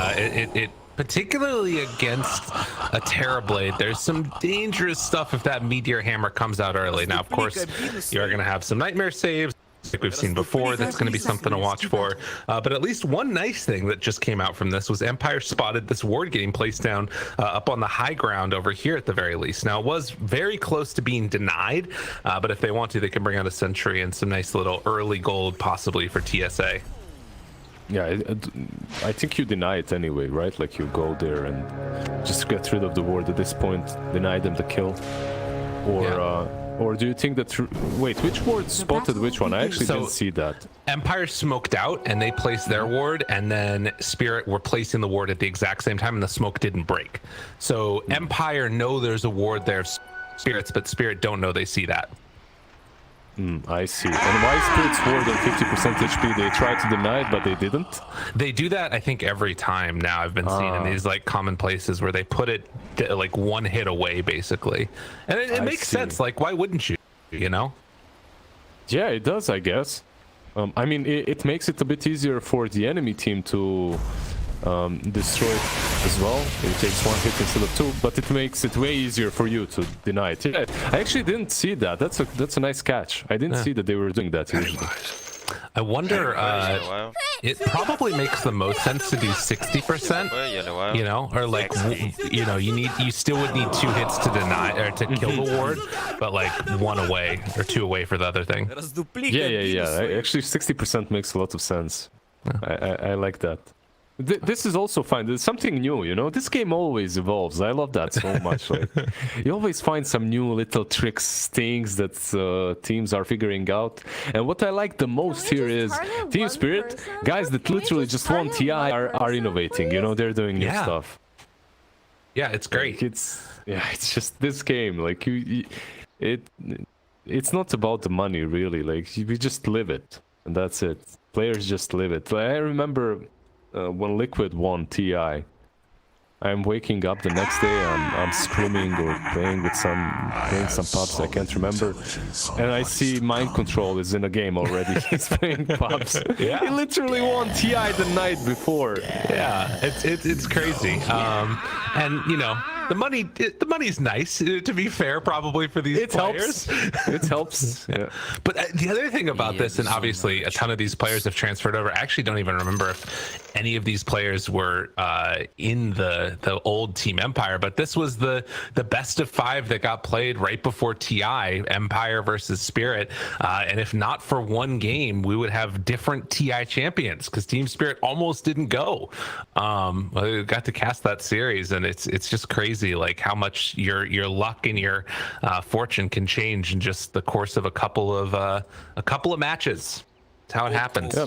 it particularly against a Terrorblade, there's some dangerous stuff if that Meteor Hammer comes out early. Now, of course, you're going to have some Nightmare saves, like we've seen before. That's going to be something to watch for. But at least one nice thing that just came out from this was Empire spotted this ward getting placed down up on the high ground over here at the very least. Now, it was very close to being denied, but if they want to, they can bring out a Sentry and some nice little early gold possibly for TSA. Yeah, I think you deny it anyway, right? Like you go there and just get rid of the ward at this point, deny them the kill, or do you think that? Wait, which ward spotted which one? I actually didn't see that. Empire smoked out and they placed their ward, and then Spirit were placing the ward at the exact same time, and the smoke didn't break. So Empire know there's a ward there, Spirits, but Spirit don't know they see that. I see. And why Spirit's ward on 50% HP? They tried to deny it, but they didn't? They do that, I think, every time now. I've been seeing in these like common places where they put it like one hit away, basically. And it makes sense. Like, why wouldn't you? You know? Yeah, it does, I guess. I mean, it makes it a bit easier for the enemy team to destroy it as well. It takes one hit instead of two, but it makes it way easier for you to deny it. Yeah, I actually didn't see that. That's a nice catch. I didn't see that they were doing that usually. I wonder, it probably makes the most sense to do 60%, you know, or like, you know, you still would need 2 hits to deny or to kill the ward, but like 1 away or 2 away for the other thing. Yeah. Actually, 60% makes a lot of sense. I like that. This is also fine. There's something new, you know. This game always evolves. I love that so much. Like, you always find some new little tricks, things that teams are figuring out. And what I like the most here is Team Spirit. Guys that literally just won TI are innovating. You know, they're doing new stuff. Yeah, it's great. Like, it's just this game. Like it's not about the money really. Like we just live it, and that's it. Players just live it. Like, I remember. When Liquid won TI, I'm waking up the next day, I'm screaming or playing some pubs, I can't remember, and I see Mind Control is in a game already. He's playing pubs. He literally won TI the night before. Yeah, it's crazy. And you know, the money's nice, to be fair, probably for these players. It helps. Yeah. But the other thing about this, and obviously a ton of these players have transferred over. I actually don't even remember if any of these players were in the old Team Empire, but this was the best of 5 that got played right before TI, Empire versus Spirit. And if not for one game, we would have different TI champions because Team Spirit almost didn't go. I got to cast that series, and it's just crazy like how much your luck and your fortune can change in just the course of a couple of matches. That's how it happens. Yeah,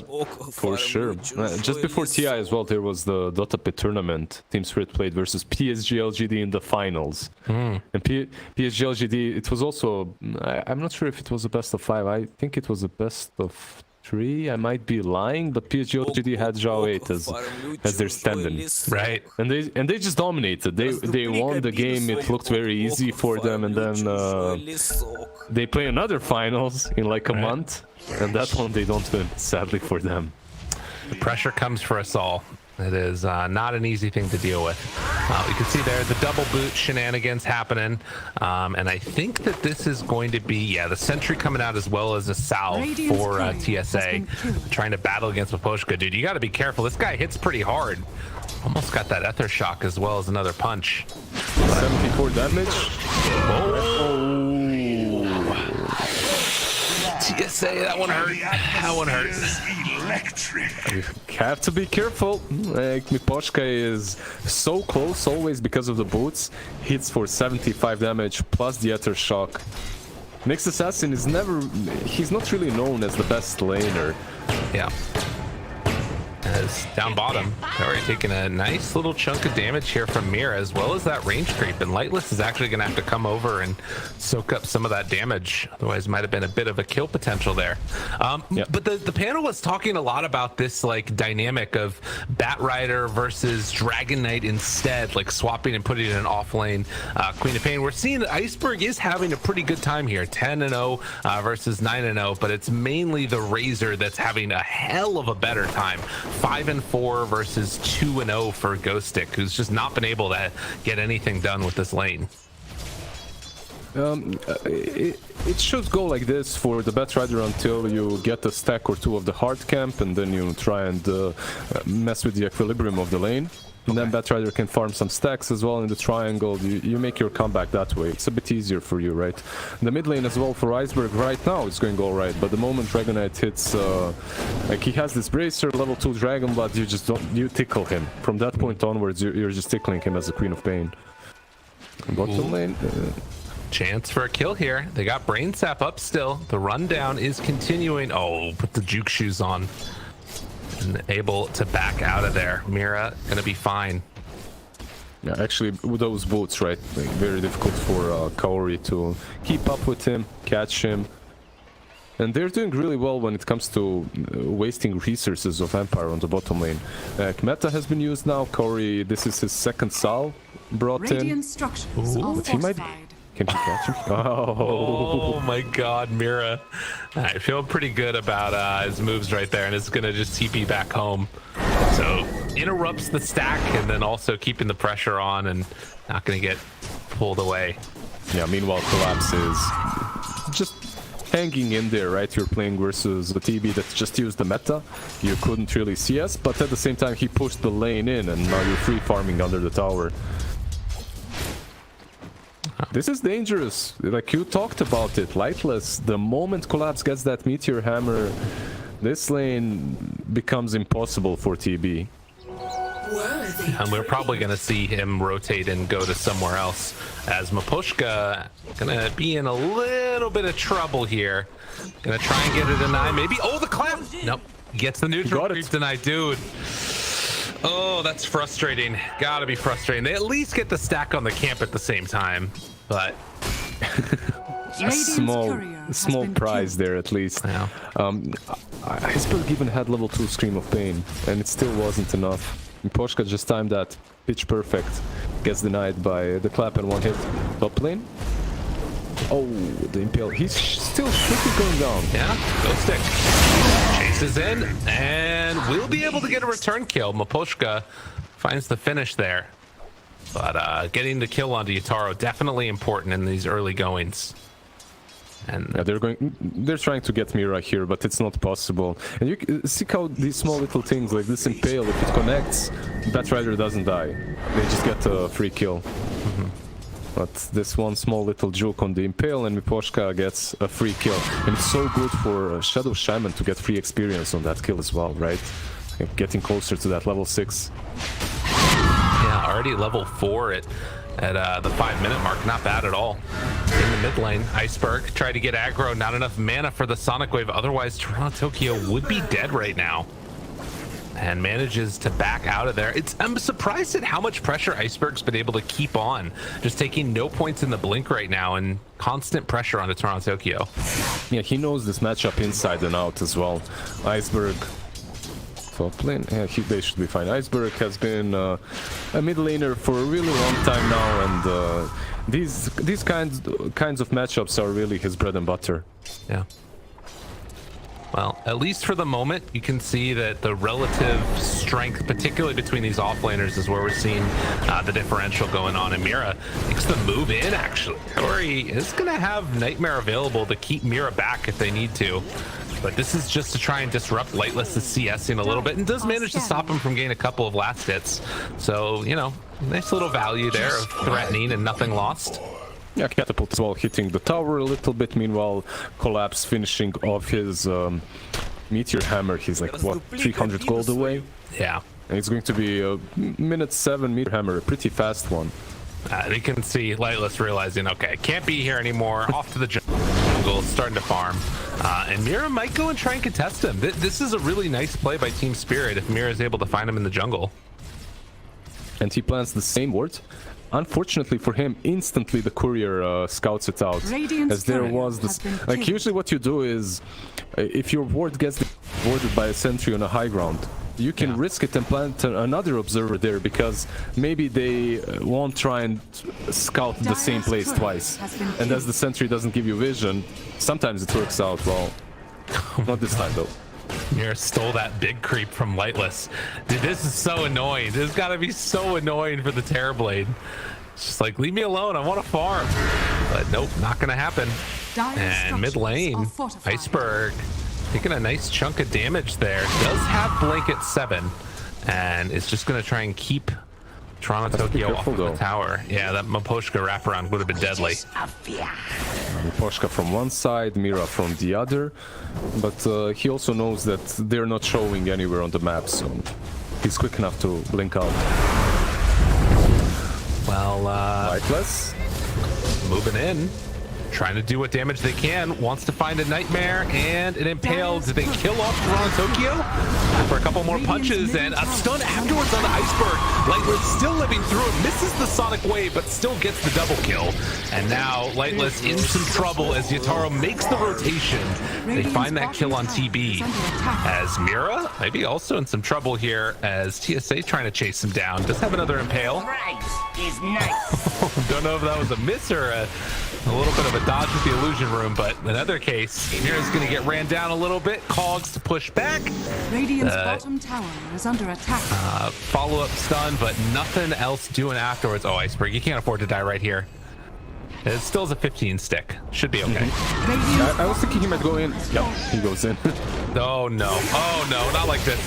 for sure. Just before TI as well, there was the Dota Pit tournament. Team Spirit played versus PSG LGD in the finals. And PSG LGD, it was also, I'm not sure if it was a best of 5. I think it was a best of 3. I might be lying, but PSG LGD had Zhao 8 as their stand-in. Right. And they just dominated. They won the game. It looked very easy for them, and then they play another finals in like a month, and that one they don't win, sadly for them. The pressure comes for us all. It is not an easy thing to deal with. You can see there the double boot shenanigans happening. And I think that this is going to be, the Sentry coming out as well as a salve for TSA. Trying to battle against Miposhka. Dude, you got to be careful. This guy hits pretty hard. Almost got that Ether Shock as well as another punch. 74 damage. TSA, that one hurt. That one hurt. You have to be careful. Like, Miposhka is so close always because of the boots. Hits for 75 damage plus the Ether Shock. Next Assassin is he's not really known as the best laner. Yeah. As down bottom, already taking a nice little chunk of damage here from Mira, as well as that range creep, and Lightless is actually going to have to come over and soak up some of that damage, otherwise might have been a bit of a kill potential there. But the panel was talking a lot about this like dynamic of Batrider versus Dragon Knight instead, like swapping and putting in an off lane Queen of Pain. We're seeing that Iceberg is having a pretty good time here, 10-0 versus 9-0, but it's mainly the Razor that's having a hell of a better time. 5-4 versus 2-0 for Ghost Stick, who's just not been able to get anything done with this lane. It should go like this for the Batrider until you get a stack or two of the hard camp, and then you try and mess with the equilibrium of the lane. And then Batrider can farm some stacks as well in the triangle. You make your comeback that way. It's a bit easier for you, right? The mid lane as well for Iceberg right now is going all right, but the moment Dragonite hits, like he has this bracer, level 2 Dragon Blood, you tickle him. From that point onwards, you're just tickling him as the Queen of Pain. Bottom lane. Chance for a kill here. They got Brain Sap up still. The rundown is continuing. Oh, put the juke shoes on. And able to back out of there. Mira gonna be fine. Yeah, actually, with those boots, right? Like, very difficult for Kaori to keep up with him, catch him. And they're doing really well when it comes to wasting resources of Empire on the bottom lane. Meta has been used now. Kaori, this is his second Sal brought in. But he might... Can he catch him? Oh my god, Mira. I feel pretty good about his moves right there, and it's gonna just TP back home. So interrupts the stack and then also keeping the pressure on and not gonna get pulled away. Yeah, meanwhile Collapse is just hanging in there, right? You're playing versus the TB that just used the meta. You couldn't really CS, but at the same time he pushed the lane in and now you're free farming under the tower. This is dangerous. Like you talked about it, Lightless. The moment Collapse gets that Meteor Hammer, this lane becomes impossible for TB. And we're probably going to see him rotate and go to somewhere else, as Mapushka going to be in a little bit of trouble here. Going to try and get a deny, maybe. Oh, the clap! Nope. Gets the neutral creep denied, dude. Oh, that's frustrating. Gotta be frustrating. They at least get the stack on the camp at the same time, but a small prize there at least. Yeah. Iceberg even had level 2 Scream of Pain, and it still wasn't enough. Poshka just timed that pitch perfect. Gets denied by the clap and one hit. Top lane. Oh, the Impale. He's still should be going down. Yeah, go stick. Chases in, and we'll be able to get a return kill. Mapushka finds the finish there. But getting the kill onto Yataro, definitely important in these early goings. And yeah, they're trying to get Mira here, but it's not possible. And you see how these small little things like this Impale, if it connects, Batrider doesn't die. They just get a free kill. But this one small little juke on the Impale and Miposhka gets a free kill. And it's so good for Shadow Shaman to get free experience on that kill as well, right? Getting closer to that level 6. Yeah, already level 4 at the 5-minute mark. Not bad at all. In the mid lane, Iceberg tried to get aggro. Not enough mana for the Sonic Wave. Otherwise, Toronto Tokyo would be dead right now. And manages to back out of there. I'm surprised at how much pressure Iceberg's been able to keep on. Just taking no points in the blink right now and constant pressure onto Toronto Tokyo. Yeah, he knows this matchup inside and out as well. Iceberg top lane, yeah, they should be fine. Iceberg has been a mid laner for a really long time now, and these kinds of matchups are really his bread and butter. Yeah. Well, at least for the moment, you can see that the relative strength, particularly between these offlaners, is where we're seeing the differential going on. And Mira makes the move in, actually. Kaori is going to have Nightmare available to keep Mira back if they need to. But this is just to try and disrupt Lightless's CSing a little bit, and does manage to stop him from getting a couple of last hits. So, you know, nice little value there of threatening and nothing lost. Yeah, Catapult as well hitting the tower a little bit. Meanwhile, Collapse finishing off his Meteor Hammer. He's like, what, 300 gold away? Yeah. And it's going to be a minute 7 Meteor Hammer, a pretty fast one. You can see Lightless realizing, okay, can't be here anymore. Off to the jungle, starting to farm. And Mira might go and try and contest him. This is a really nice play by Team Spirit if Mira is able to find him in the jungle. And he plans the same ward. Unfortunately for him, instantly the courier scouts it out, as there was this. Like usually, what you do is, if your ward gets warded by a sentry on a high ground, you can risk it and plant another observer there, because maybe they won't try and scout the same place twice. And as the sentry doesn't give you vision, sometimes it works out well. Not this time though. Mira stole that big creep from Lightless. Dude, this is so annoying. This has got to be so annoying for the Terrorblade. It's just like, leave me alone. I want to farm. But nope, not gonna happen. And mid lane, Iceberg taking a nice chunk of damage there. Does have blanket 7, and is just gonna try and keep Toronto Tokyo off of the tower. Yeah, that Miposhka wraparound would have been deadly. Miposhka from one side, Mira from the other, but he also knows that they're not showing anywhere on the map, so he's quick enough to blink out. Well, Lightless moving in, trying to do what damage they can, wants to find a Nightmare and an Impale. Did they kill off Toronto Tokyo? For a couple more punches and a stun afterwards on the Iceberg. Lightless still living through it, misses the Sonic Wave, but still gets the double kill. And now Lightless in some trouble as Yataro makes the rotation. They find that kill on TB. As Mira maybe also in some trouble here as TSA trying to chase him down. Does have another Impale. Don't know if that was a miss or a little bit of a dodge with the illusion room, but in either case, Mira's going to get ran down a little bit. Cogs to push back. Radiant's bottom tower is under attack. Follow-up stun, but nothing else doing afterwards. Oh, Iceberg, you can't afford to die right here. It still is a 15 stick. Should be okay. I was thinking he might go in. Yep, he goes in. Oh no. Oh no, not like this.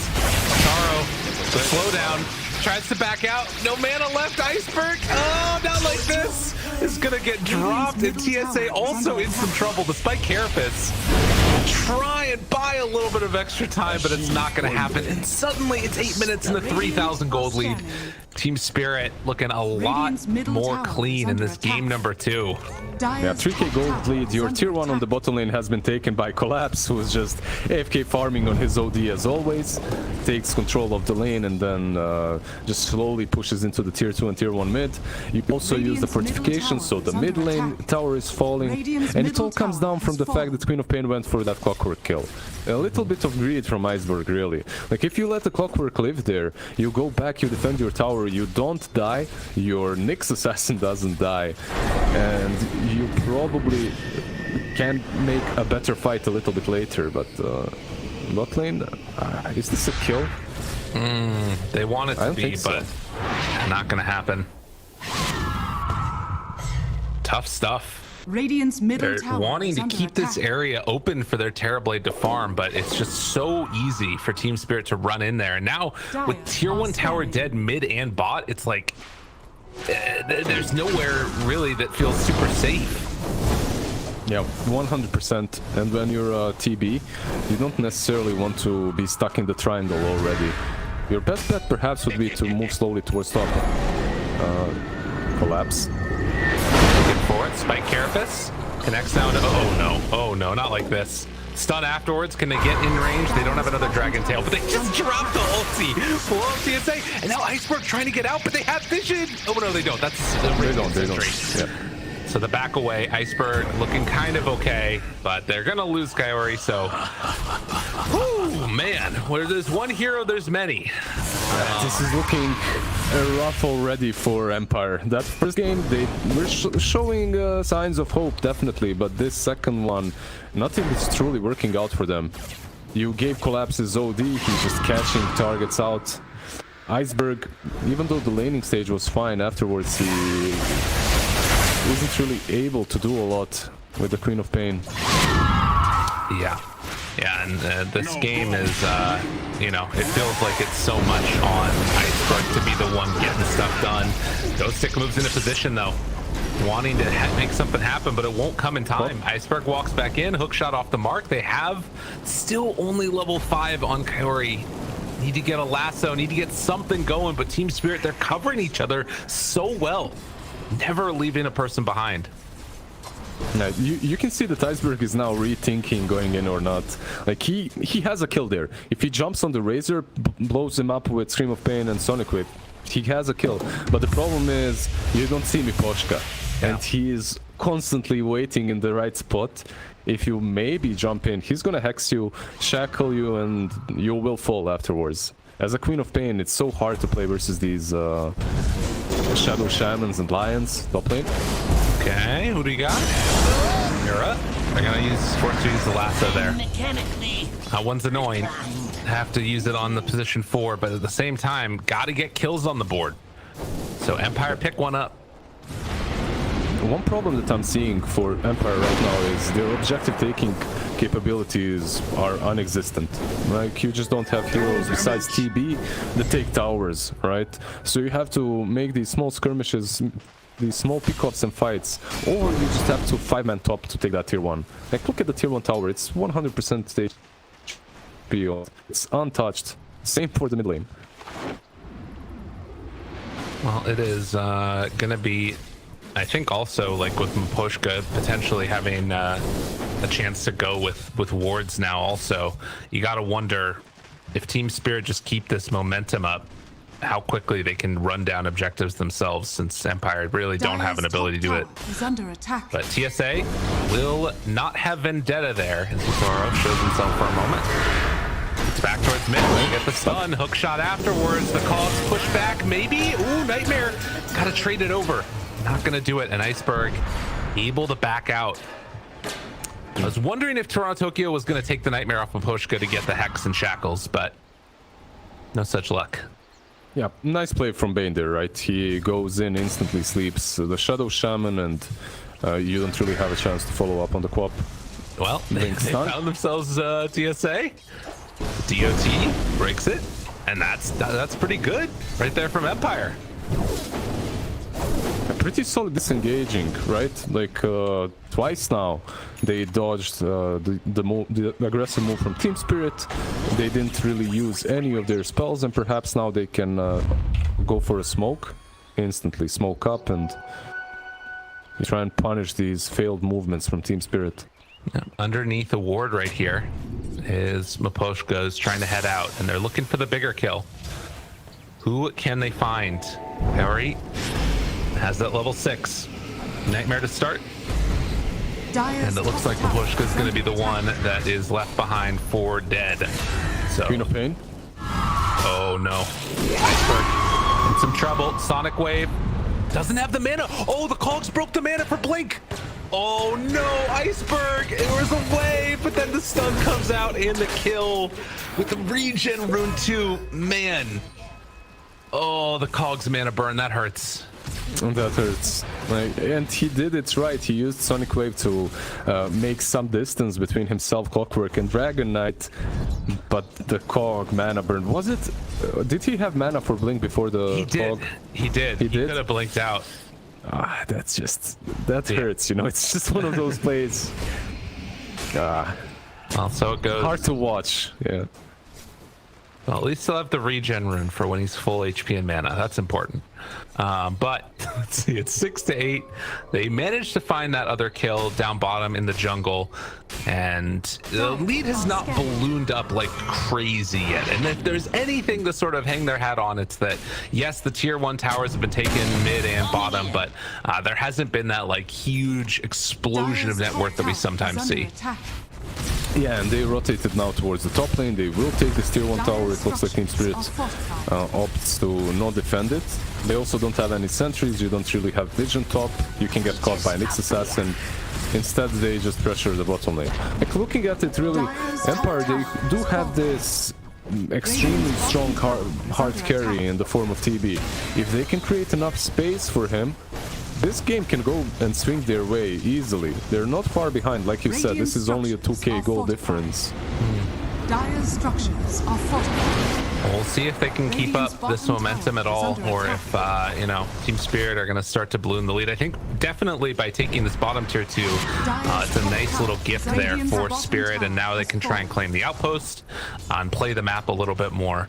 Taro, the slow down. Tries to back out. No mana left. Iceberg. Oh, not like this. Is gonna get dropped. And TSA also in some trouble despite Carapace. Try and buy a little bit of extra time, but it's not gonna happen. And suddenly it's 8 minutes and a 3,000 gold lead. Team Spirit looking a lot more clean in this game number 2. Yeah, 3k gold lead. Your tier 1 on the bottom lane has been taken by Collapse, who is just AFK farming on his OD as always. Takes control of the lane and then just slowly pushes into the tier 2 and tier 1 mid. You also use the fortifications, so the mid lane tower is falling. And it all comes down from the fact that Queen of Pain went for that clockwork kill. A little bit of greed from Iceberg, really. Like, if you let the clockwork live there, you go back, you defend your tower, you don't die, your Nyx assassin doesn't die, and you probably can make a better fight a little bit later, but bot lane, is this a kill? They want it to be, but not gonna happen. Tough stuff. Radiant's middle They're tower wanting is to under keep this attack. area open for their Terrorblade to farm, but it's just so easy for Team Spirit to run in there. And now with tier 1 tower dead mid and bot, it's like there's nowhere really that feels super safe. Yeah, 100%. And when you're TB, you don't necessarily want to be stuck in the triangle already. Your best bet perhaps would be to move slowly towards top. Collapse. Looking for it. Spike Carapace. Connects down to... Oh no. Oh no, not like this. Stun afterwards. Can they get in range? They don't have another Dragon Tail, but they just dropped the ulti. Full up TSA. And now Iceberg trying to get out, but they have vision. Oh no, they don't. That's they don't. Yeah. So the back away, Iceberg looking kind of okay, but they're gonna lose Kaori, so... Whew, man, where there's one hero, there's many. This is looking rough already for Empire. That first game, they were showing signs of hope, definitely, but this second one, nothing is truly working out for them. You gave Collapse his OD, he's just catching targets out. Iceberg, even though the laning stage was fine, afterwards he isn't really able to do a lot with the Queen of Pain. Yeah, and this game is, you know, it feels like it's so much on Iceberg to be the one getting stuff done. Ghostic moves into position though, wanting to make something happen, but it won't come in time. Iceberg walks back in, hookshot off the mark. They have still only level 5 on Kaori. Need to get a lasso, need to get something going, but Team Spirit, they're covering each other so well. Never leaving a person behind. Yeah, you can see that Iceberg is now rethinking going in or not. Like, he has a kill there. If he jumps on the Razor, blows him up with Scream of Pain and Sonic Whip, he has a kill. But the problem is, you don't see Miposhka. Yeah. And he is constantly waiting in the right spot. If you maybe jump in, he's gonna hex you, shackle you, and you will fall afterwards. As a Queen of Pain, it's so hard to play versus these Shadow Shamans and Lions top lane. Okay, who do you got? Mira. They're gonna force to use the lasso there. That one's annoying. Have to use it on the position 4, but at the same time, gotta get kills on the board. So Empire pick one up. one problem that I'm seeing for Empire right now is their objective taking capabilities are non-existent. Like, you just don't have heroes besides TB that take towers, right? So you have to make these small skirmishes, these small pickoffs and fights, or you just have to 5-man top to take that tier 1. Like, look at the tier 1 tower, it's 100% stage PO. It's untouched. Same for the mid lane. Well, it is gonna be, I think, also like with Miposhka potentially having a chance to go with wards now. Also, you gotta wonder if Team Spirit just keep this momentum up, how quickly they can run down objectives themselves, since Empire really don't have an ability to do it. Is under attack. But TSA will not have Vendetta there, as Zoro shows himself for a moment. It's back towards mid. Get the stun. Hook shot afterwards. The Cogs push back. Maybe. Ooh, Nightmare. Gotta trade it over. Not gonna do it. And Iceberg able to back out. I was wondering if Toronto Tokyo was gonna take the Nightmare off of Miposhka to get the Hex and Shackles, but no such luck. Yeah, nice play from Bane there, right? He goes in, instantly sleeps the Shadow Shaman, and you don't really have a chance to follow up on the Quap. Well, they found themselves TSA. DOT breaks it, and that's pretty good right there from Empire. Pretty solid disengaging, right? Like twice now they dodged the aggressive move from Team Spirit. They didn't really use any of their spells, and perhaps now they can go for a smoke, instantly smoke up, and try and punish these failed movements from Team Spirit. Yeah, underneath the ward right here is Miposhka is trying to head out, and they're looking for the bigger kill. Who can they find? Harry has that level 6 Nightmare to start, and it looks like Miposhka is going to be the one that is left behind for dead. So Queen of Pain. Oh no, Iceberg in some trouble. Sonic Wave doesn't have the mana. Oh, the Cogs broke the mana for Blink. Oh no, Iceberg! It was a wave, but then the stun comes out and the kill with the regen rune 2. Man. Oh, the Cogs mana burn, that hurts. That hurts. Like, and he did it right. He used Sonic Wave to make some distance between himself, Clockwork, and Dragon Knight. But the Cog mana burn, was it? Did he have mana for Blink before the Cog? He did. He could have blinked out. Ah, that's just, that hurts, you know. It's just one of those plays. Well, so it goes. Hard to watch. Yeah. Well, at least he'll have the regen rune for when he's full HP and mana. That's important. But let's see, it's 6-8. They managed to find that other kill down bottom in the jungle, and the lead has not ballooned up like crazy yet. And if there's anything to sort of hang their hat on, it's that yes, the tier 1 towers have been taken mid and bottom, but there hasn't been that like huge explosion of net worth that we sometimes see. Yeah, and they rotated now towards the top lane. They will take this tier 1 tower. It looks like Team Spirit opts to not defend it. They also don't have any sentries. You don't really have vision top. You can get caught by an X assassin. Instead, they just pressure the bottom lane. Like, looking at it, really, Empire, they do have this extremely strong hard carry in the form of TB. If they can create enough space for him, this game can go and swing their way easily. They're not far behind, like you said. This is only a 2k goal difference. Dire structures are fortified. We'll see if they can keep up this momentum at all, or if you know, Team Spirit are going to start to balloon the lead. I think definitely by taking this bottom tier 2, it's a nice little gift there for Spirit, and now they can try and claim the outpost and play the map a little bit more.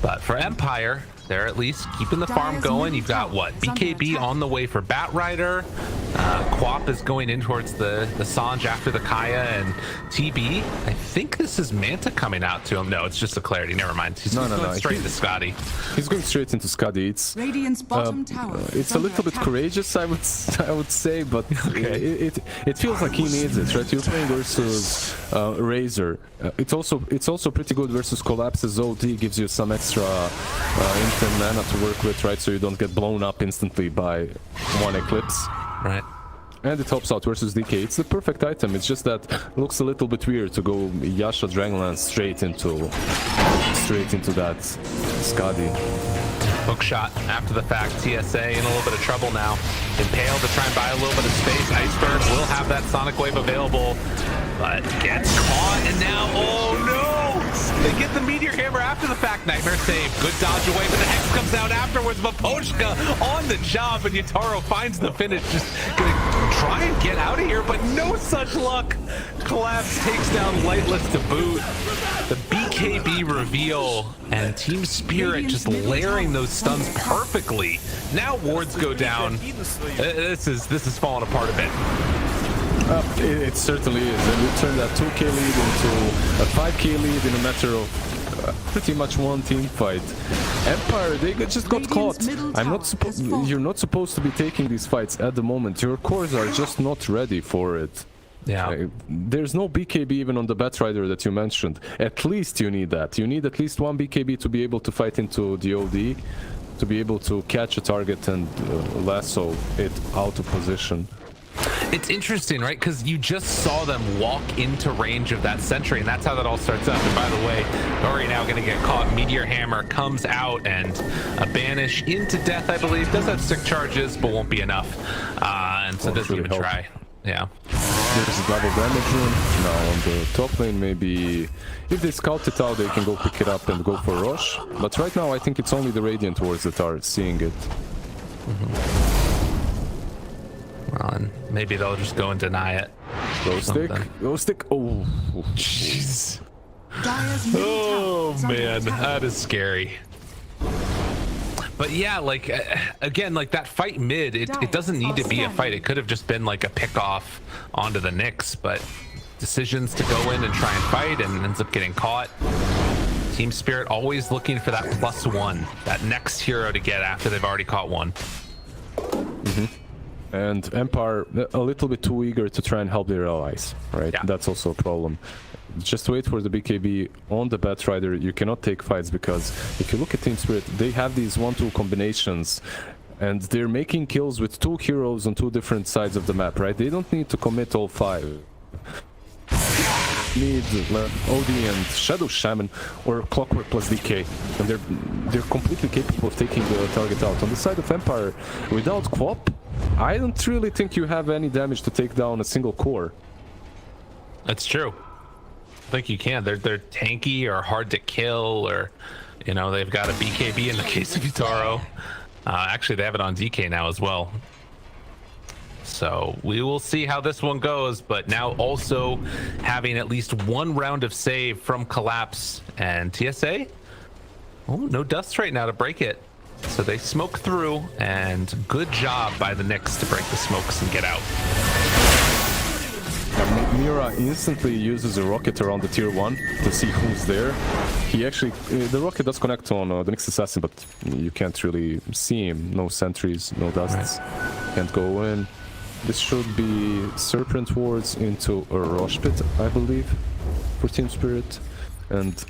But for Empire, they're at least keeping the farm going. You've got what, BKB on the way for Batrider. Quap is going in towards the Sanj after the Kaya, and TB. I think this is Manta coming out to him. No, it's just a Clarity. Never mind. He's going straight into Scotty. He's going straight into Scotty. It's Radiant's bottom tower. It's a little bit courageous, I would say, but it feels like he needs it, right? You're playing versus Razor. It's also pretty good versus Collapse's OD. Gives you some extra instant mana to work with, right? So you don't get blown up instantly by one Eclipse. Right. And it helps out versus DK. It's the perfect item. It's just that it looks a little bit weird to go Yasha Dragonlance straight into that Skadi. Hook shot after the fact. TSA in a little bit of trouble now. Impale to try and buy a little bit of space. Iceberg will have that Sonic Wave available, but gets caught, and now, oh no! They get the Meteor Hammer after the fact. Nightmare save. Good dodge away, but the Hex comes out afterwards. Maposhka on the job, and Yutaro finds the finish. Just gonna try and get out of here, but no such luck. Collapse takes down Lightless to boot. The BKB reveal, and Team Spirit just layering those stuns perfectly. Now wards go down. This is falling apart a bit. It certainly is, and we turned that 2k lead into a 5k lead in a matter of pretty much one team fight. Empire, they just got caught. You're not supposed to be taking these fights at the moment. Your cores are just not ready for it. Yeah. There's no BKB even on the Batrider that you mentioned. At least you need that. You need at least one BKB to be able to fight into the OD, to be able to catch a target and lasso it out of position. It's interesting, right? Because you just saw them walk into range of that sentry, and that's how that all starts up. And by the way, Ori now going to get caught. Meteor Hammer comes out, and a banish into death, I believe. Does have stick charges, but won't be enough. And so doesn't even try. Yeah. There's a double damage rune. Now on the top lane, maybe if they scout it out, they can go pick it up and go for Rosh. But right now, I think it's only the Radiant Wards that are seeing it. Well, and maybe they'll just go and deny it. Go stick. Go stick. Oh. Jeez. Oh, man. That is scary. But yeah, like, again, like that fight mid, it doesn't need to be a fight. It could have just been like a pick off onto the Nyx, but decisions to go in and try and fight and ends up getting caught. Team Spirit always looking for that +1, that next hero to get after they've already caught one. And Empire a little bit too eager to try and help their allies, right? Yeah. That's also a problem. Just wait for the BKB on the Batrider. You cannot take fights because if you look at Team Spirit, they have these 1-2 combinations and they're making kills with 2 heroes on 2 different sides of the map, right? They don't need to commit all 5. Need OD and Shadow Shaman or Clockwork plus DK, and they're completely capable of taking the target out. On the side of Empire, without Quap, I don't really think you have any damage to take down a single core. That's true. I think you can. They're tanky or hard to kill, or you know, they've got a BKB in the case of Yutaro. Actually, they have it on DK now as well. So we will see how this one goes, but now also having at least 1 round of save from Collapse and TSA. Oh, no dust right now to break it. So they smoke through, and good job by the Nyx to break the smokes and get out. Mira instantly uses a rocket around the tier 1 to see who's there. He actually, the rocket does connect on the Nyx assassin, but you can't really see him. No sentries, no dusts. Right. Can't go in. This should be Serpent Wards into a Rosh Pit, I believe, for Team Spirit. And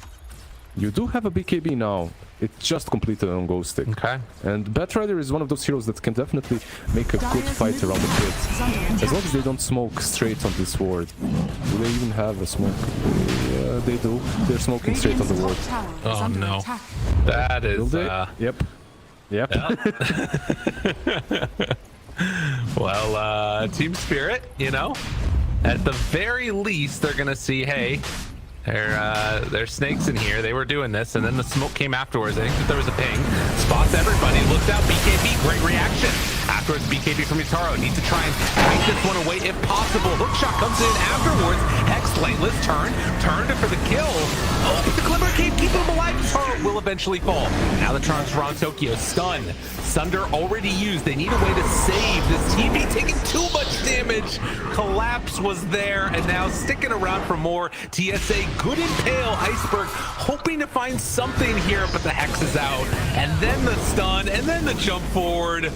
you do have a BKB now. It just completed on Ghost Stick. Okay. And Batrider is one of those heroes that can definitely make a good fight around the pit. As long as they don't smoke straight on this ward. Do they even have a smoke? Yeah, they do. They're smoking straight on the ward. Oh no. That is... Yep. Yep. Yeah. Well, Team Spirit, you know, at the very least, they're gonna see, hey, there's snakes in here. They were doing this, and then the smoke came afterwards. I think that there was a ping. Spots everybody. Looks out. BKB. Great reaction. Afterwards, BKB from Yutaro. Need to try and take this one away if possible. Hookshot comes in afterwards. Hex Lightless turned for the kill. Oh, but the Glimmer Cave keeping him alive. Yutaro will eventually fall. Now the Toronto Tokyo stun. Sunder already used. They need a way to save this TP taking too much damage. Collapse was there, and now sticking around for more. TSA good impale. Iceberg hoping to find something here, but the Hex is out. And then the stun, and then the jump forward.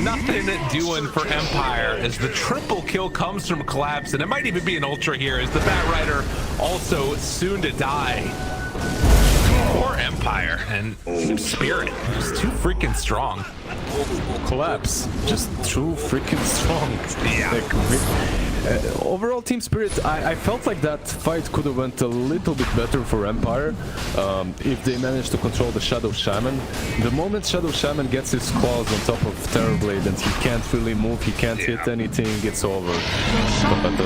Nothing doing for Empire as the triple kill comes from Collapse, and it might even be an ultra here as the Batrider also soon to die. Poor Empire and Spirit, just too freaking strong. Collapse, just too freaking strong. Yeah. Like, Overall, Team Spirit, I felt like that fight could have went a little bit better for Empire if they managed to control the Shadow Shaman. The moment Shadow Shaman gets his claws on top of Terrorblade and he can't really move, he can't hit anything, it's over. But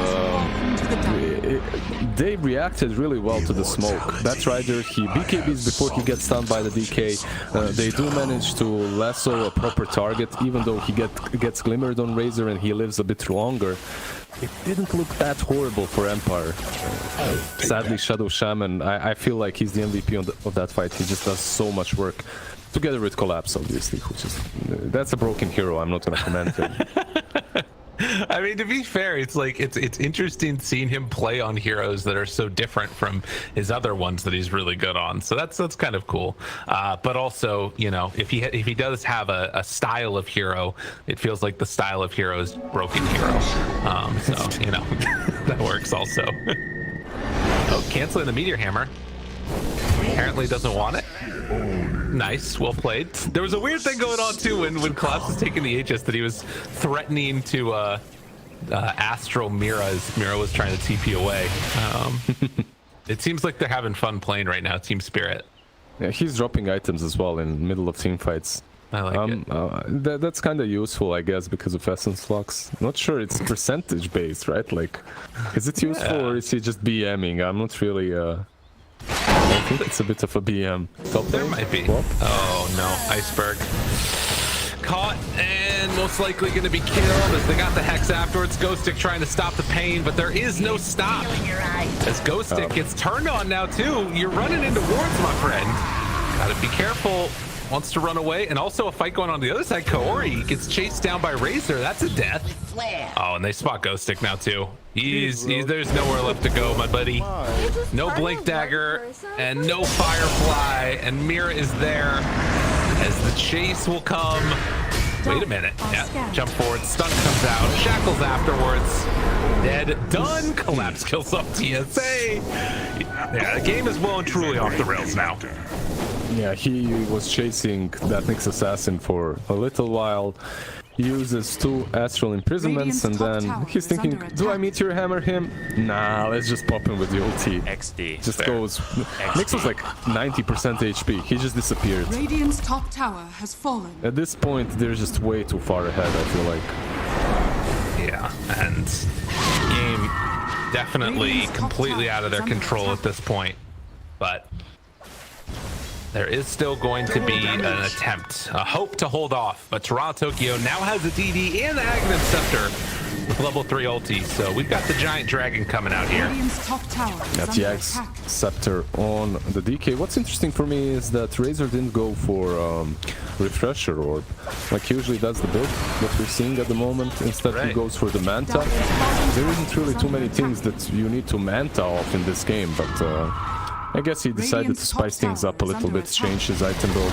they reacted really well to the smoke. Batrider, he BKBs before he gets stunned by the DK. They do manage to lasso a proper target, even though he gets glimmered on Razor and he lives a bit longer. It didn't look that horrible for Empire. Sadly, Shadow Shaman, I feel like he's the MVP of that fight. He just does so much work. Together with Collapse, obviously, which is... that's a broken hero, I'm not gonna comment him. I mean, to be fair, it's like it's interesting seeing him play on heroes that are so different from his other ones that he's really good on. So that's kind of cool. But also, you know, if he does have a style of hero, it feels like the style of hero is broken hero. So you know, that works also. Oh, canceling the Meteor Hammer. Apparently doesn't want it. Nice, well played. There was a weird thing going on too when Collapse was taking the Aegis that he was threatening to Astral Mira as Mira was trying to TP away. It seems like they're having fun playing right now, Team Spirit. Yeah, he's dropping items as well in the middle of team fights. I like it. That's kind of useful, I guess, because of Essence Locks. Not sure it's percentage based, right? Like, is it useful or is he just BMing? I'm not really... I think it's a bit of a BM. There might be. Whoop. Oh no, Iceberg. Caught and most likely going to be killed as they got the Hex afterwards. Ghostic trying to stop the pain, but there is no stop. As Ghostic gets turned on now too. You're running into wards, my friend. Gotta be careful. Wants to run away, and also a fight going on the other side. Kaori gets chased down by Razor. That's a death. Oh, and they spot Ghostic now too. There's nowhere left to go, my buddy. No Blink Dagger and no Firefly, and Mira is there as the chase will come. Wait a minute. Yeah, jump forward. Stun comes out. Shackles afterwards. Dead. Done. Collapse kills off TSA. Yeah, the game is well and truly off the rails now. Yeah, he was chasing that Nyx assassin for a little while. He uses 2 astral imprisonments and then he's thinking, do I Meteor Hammer him? Nah, let's just pop him with the ulti. XD. Just goes. Nyx was like 90% HP. He just disappeared. Radiant's top tower has fallen. At this point, they're just way too far ahead, I feel like. Yeah, and game definitely completely out of their control at this point. But there is still going to be an attempt, a hope to hold off, but Toronto Tokyo now has the DD and the Aghanim Scepter with level 3 ulti, so we've got the Giant Dragon coming out here. That's the Axe Scepter on the DK. What's interesting for me is that Razor didn't go for Refresher Orb, like he usually does the build that we're seeing at the moment. Instead he goes for the Manta. There isn't really too many things that you need to Manta off in this game, but I guess he decided to spice things up a little bit, change his item build.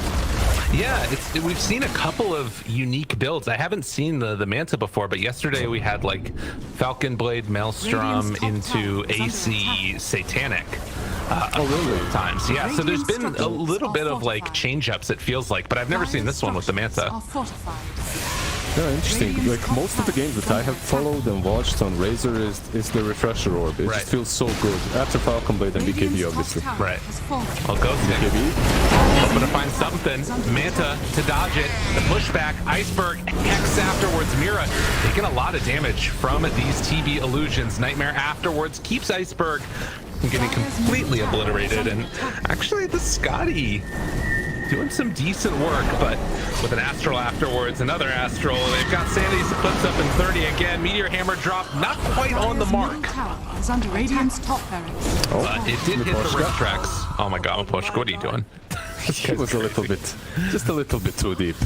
Yeah, we've seen a couple of unique builds. I haven't seen the Manta before, but yesterday we had like Falcon Blade Maelstrom into AC Satanic. Really? Times. Yeah, so there's been a little bit of like change-ups, it feels like, but I've never seen this one with the Manta. Yeah, interesting. Like most of the games that I have followed and watched on Razor is the Refresher Orb. It just feels so good. After Falcon Blade and BKB, obviously. Right. Well, Ghostic. BKB. Hoping to find something. Manta to dodge it. The pushback. Iceberg. Hex afterwards. Mira taking a lot of damage from these TB illusions. Nightmare afterwards keeps Iceberg from getting completely obliterated. And actually, the Scotty doing some decent work, but with an Astral afterwards, another Astral. They've got Sanity's Eclipse up in 30 again. Meteor Hammer drop, not quite on the mark. But it did hit the wrist tracks. Oh my god, Maposhka, what are you doing? He was a little bit, just a little bit too deep.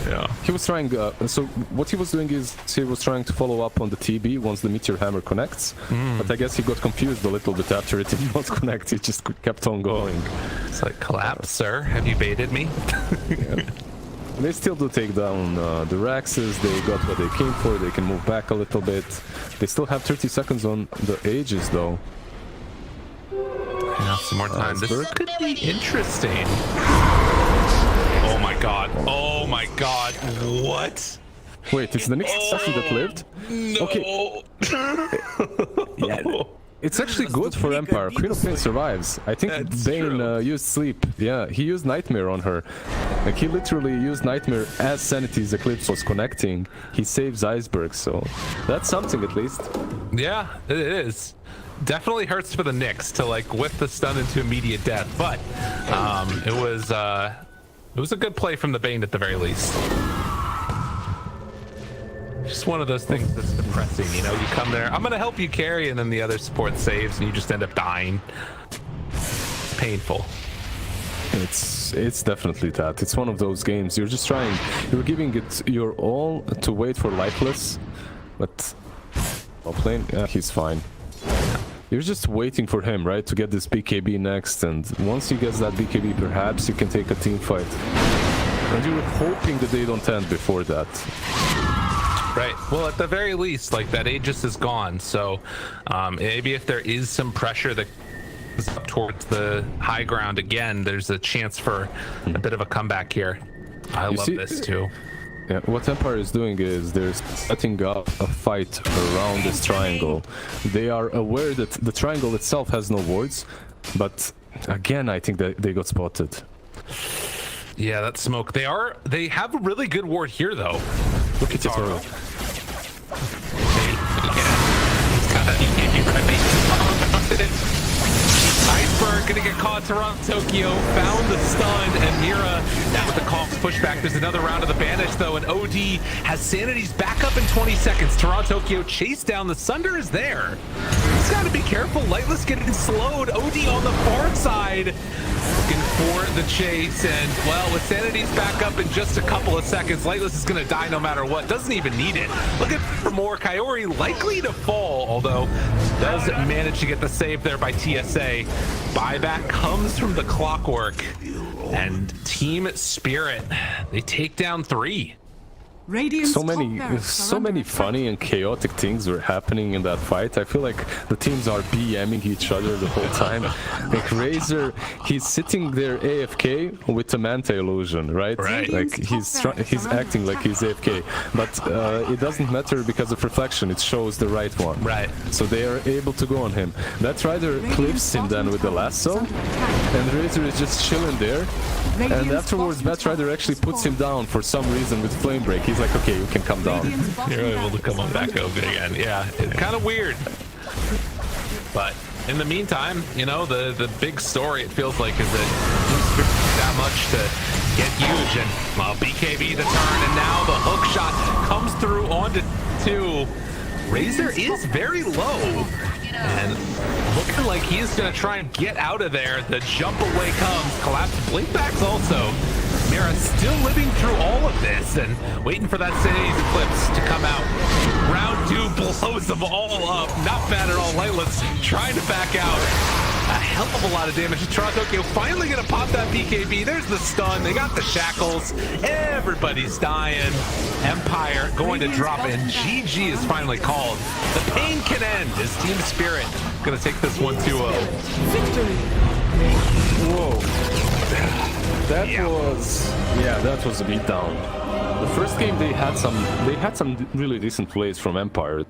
Yeah. He was trying, so what he was doing is he was trying to follow up on the TB once the Meteor Hammer connects, but I guess he got confused a little bit after it did not connect. He just kept on going. It's like, collapse, sir. Have you baited me? Yeah. They still do take down the Raxes. They got what they came for. They can move back a little bit. They still have 30 seconds on the Aegis, though. Yeah, some more time. This could be interesting. Oh my god. Oh my god. What? Wait, it's the next assassin that lived? Okay. Yeah. It's actually good for Empire. Queen of Pain survives. I think Bane used sleep. Yeah, he used Nightmare on her. Like, he literally used Nightmare as Sanity's Eclipse was connecting. He saves Iceberg, so that's something at least. Yeah, it is. Definitely hurts for the Knicks to like whip the stun into immediate death, but it was a good play from the Bane at the very least. Just one of those things that's depressing, you know. You come there, I'm gonna help you carry, and then the other support saves, and you just end up dying. It's painful. It's definitely that. It's one of those games. You're just trying. You're giving it your all to wait for Lifeless, but while playing, he's fine. You're just waiting for him, right, to get this BKB next, and once he gets that BKB, perhaps you can take a team fight. And you're hoping that they don't end before that. Right. Well, at the very least, like, that Aegis is gone, so maybe if there is some pressure that is up towards the high ground again, there's a chance for a bit of a comeback here. I love this too. Yeah, what Empire is doing is they're setting up a fight around this triangle. They are aware that the triangle itself has no voids, but again, I think that they got spotted. Yeah, that smoke. They have a really good ward here, though. Look at Taro. Iceberg gonna get caught. Tokyo found the stun, and Mira now with the calm pushback. There's another round of the banish though, and OD has Sanity's back up in 20 seconds. Tokyo chased down. The Sunder is there. He's got to be careful. Lightless getting slowed. OD on the far side, looking for the chase, and well, with Sanity's back up in just a couple of seconds, Lightless is gonna die no matter what. Doesn't even need it. Looking for more. Coyote likely to fall, although does manage to get the save there by TSA. Buyback comes from the Clockwork, and Team Spirit, they take down 3. So many funny and chaotic things were happening in that fight. I feel like the teams are BMing each other the whole time. Like Razor, he's sitting there AFK with a Manta illusion, right? Like he's acting like he's AFK, but it doesn't matter because of reflection. It shows the right one. Right. So they are able to go on him. That Rider clips him then with the lasso, and Razor is just chilling there. And afterwards, Batrider actually puts him down for some reason with Flame Break. He's like, okay, you can come down. You're able to come on back over again. Yeah, it's kind of weird. But in the meantime, you know, the big story, it feels like, is that that much to get huge. And, well, BKB the turn, and now the hook shot comes through onto 2. Razor is very low. And looking like he's going to try and get out of there. The jump away comes. Collapse. Blinkbacks also. Mira still living through all of this and waiting for that Sanity's Eclipse to come out. Round 2 blows them all up. Not bad at all. Lightless trying to back out. A hell of a lot of damage. Tokyo finally going to pop that BKB. There's the stun. They got the shackles. Everybody's dying. Empire going to drop, and GG is finally called. The pain can end as Team Spirit going to take this 1-2-0. Victory. Whoa. That was a beatdown. The first game they had some really decent plays from Empire.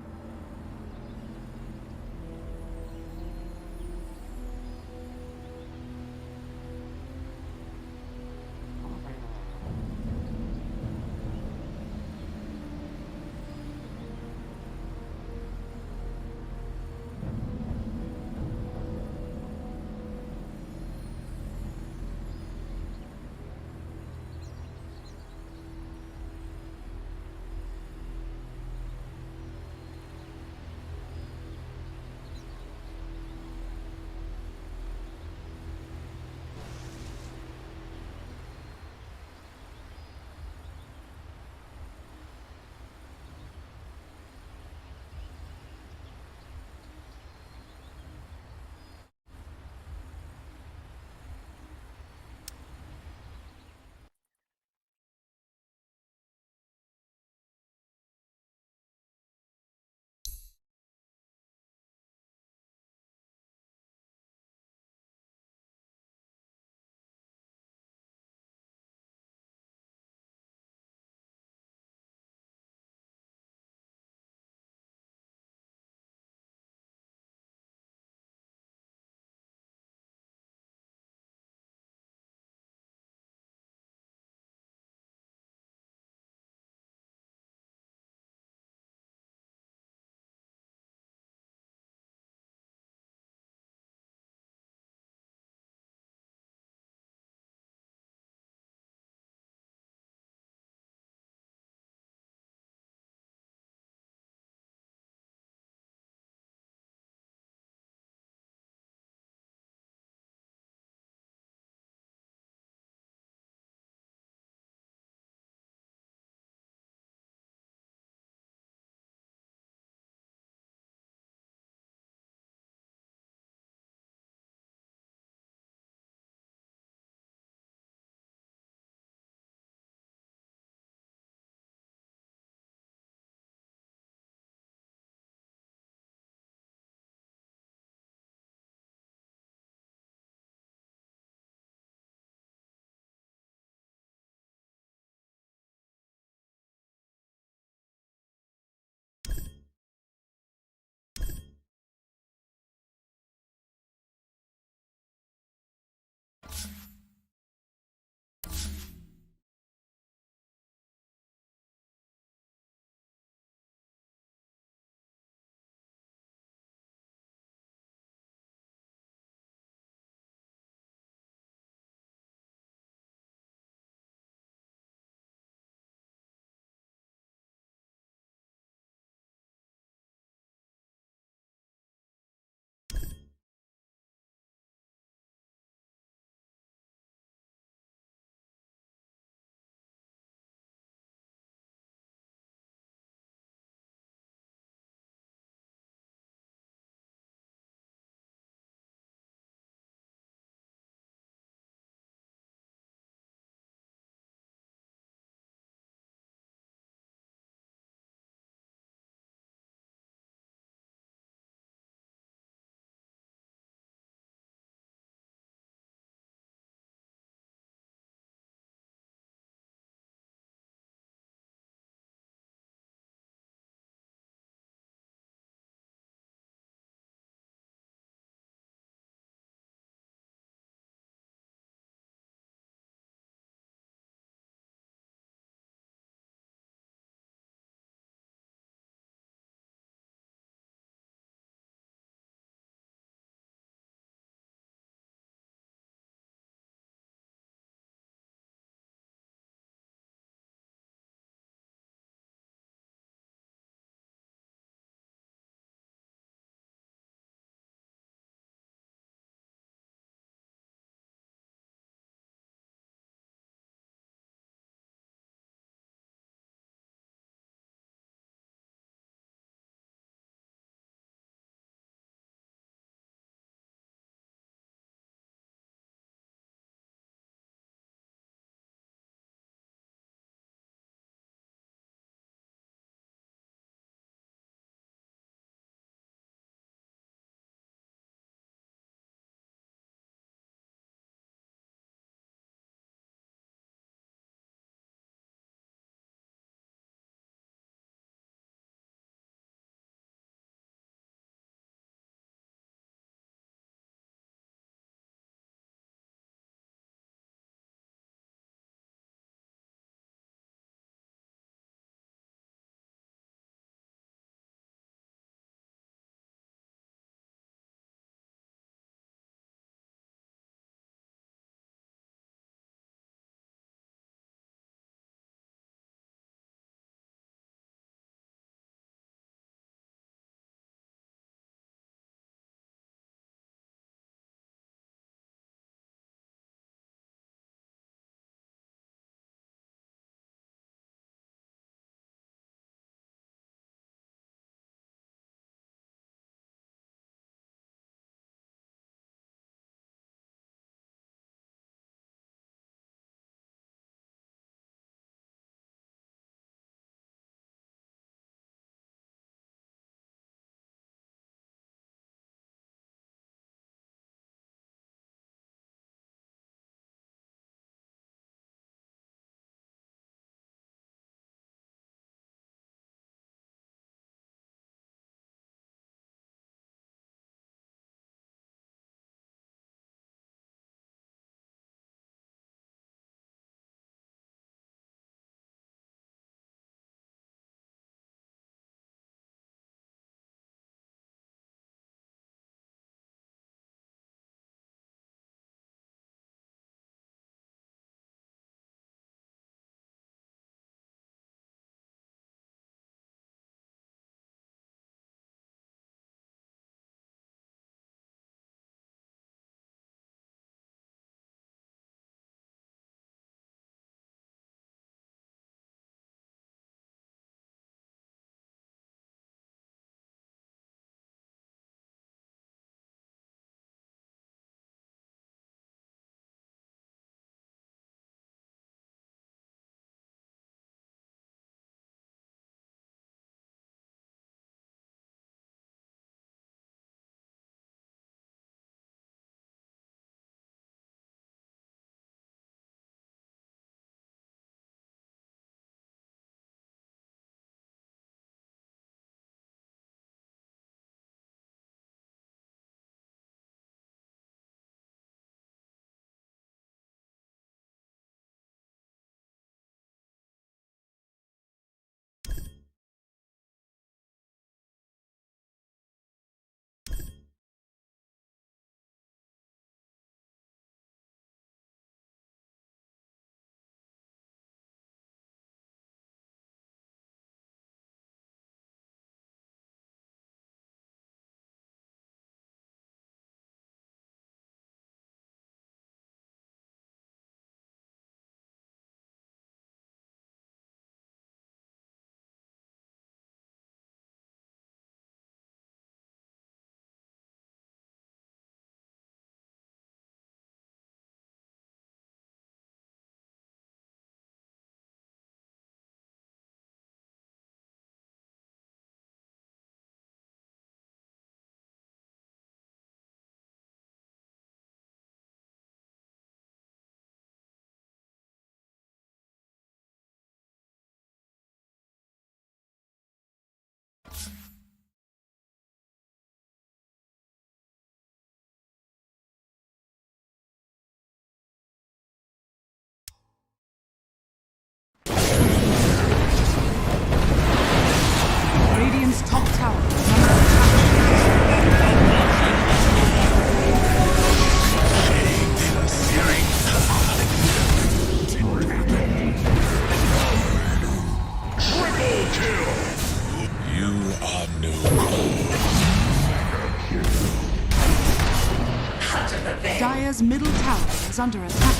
Dire's middle tower is under attack.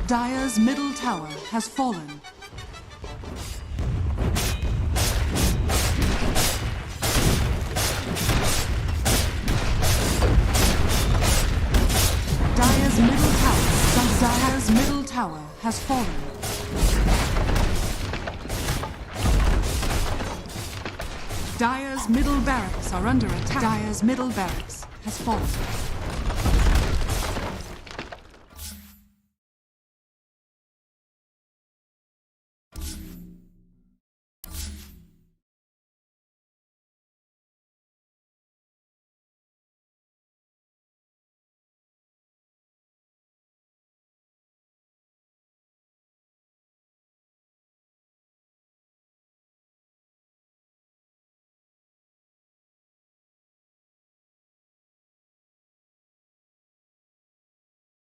Dire's middle tower has fallen. Dire's middle tower has fallen. Dire's middle barracks are under attack. Dire's middle barracks has fallen.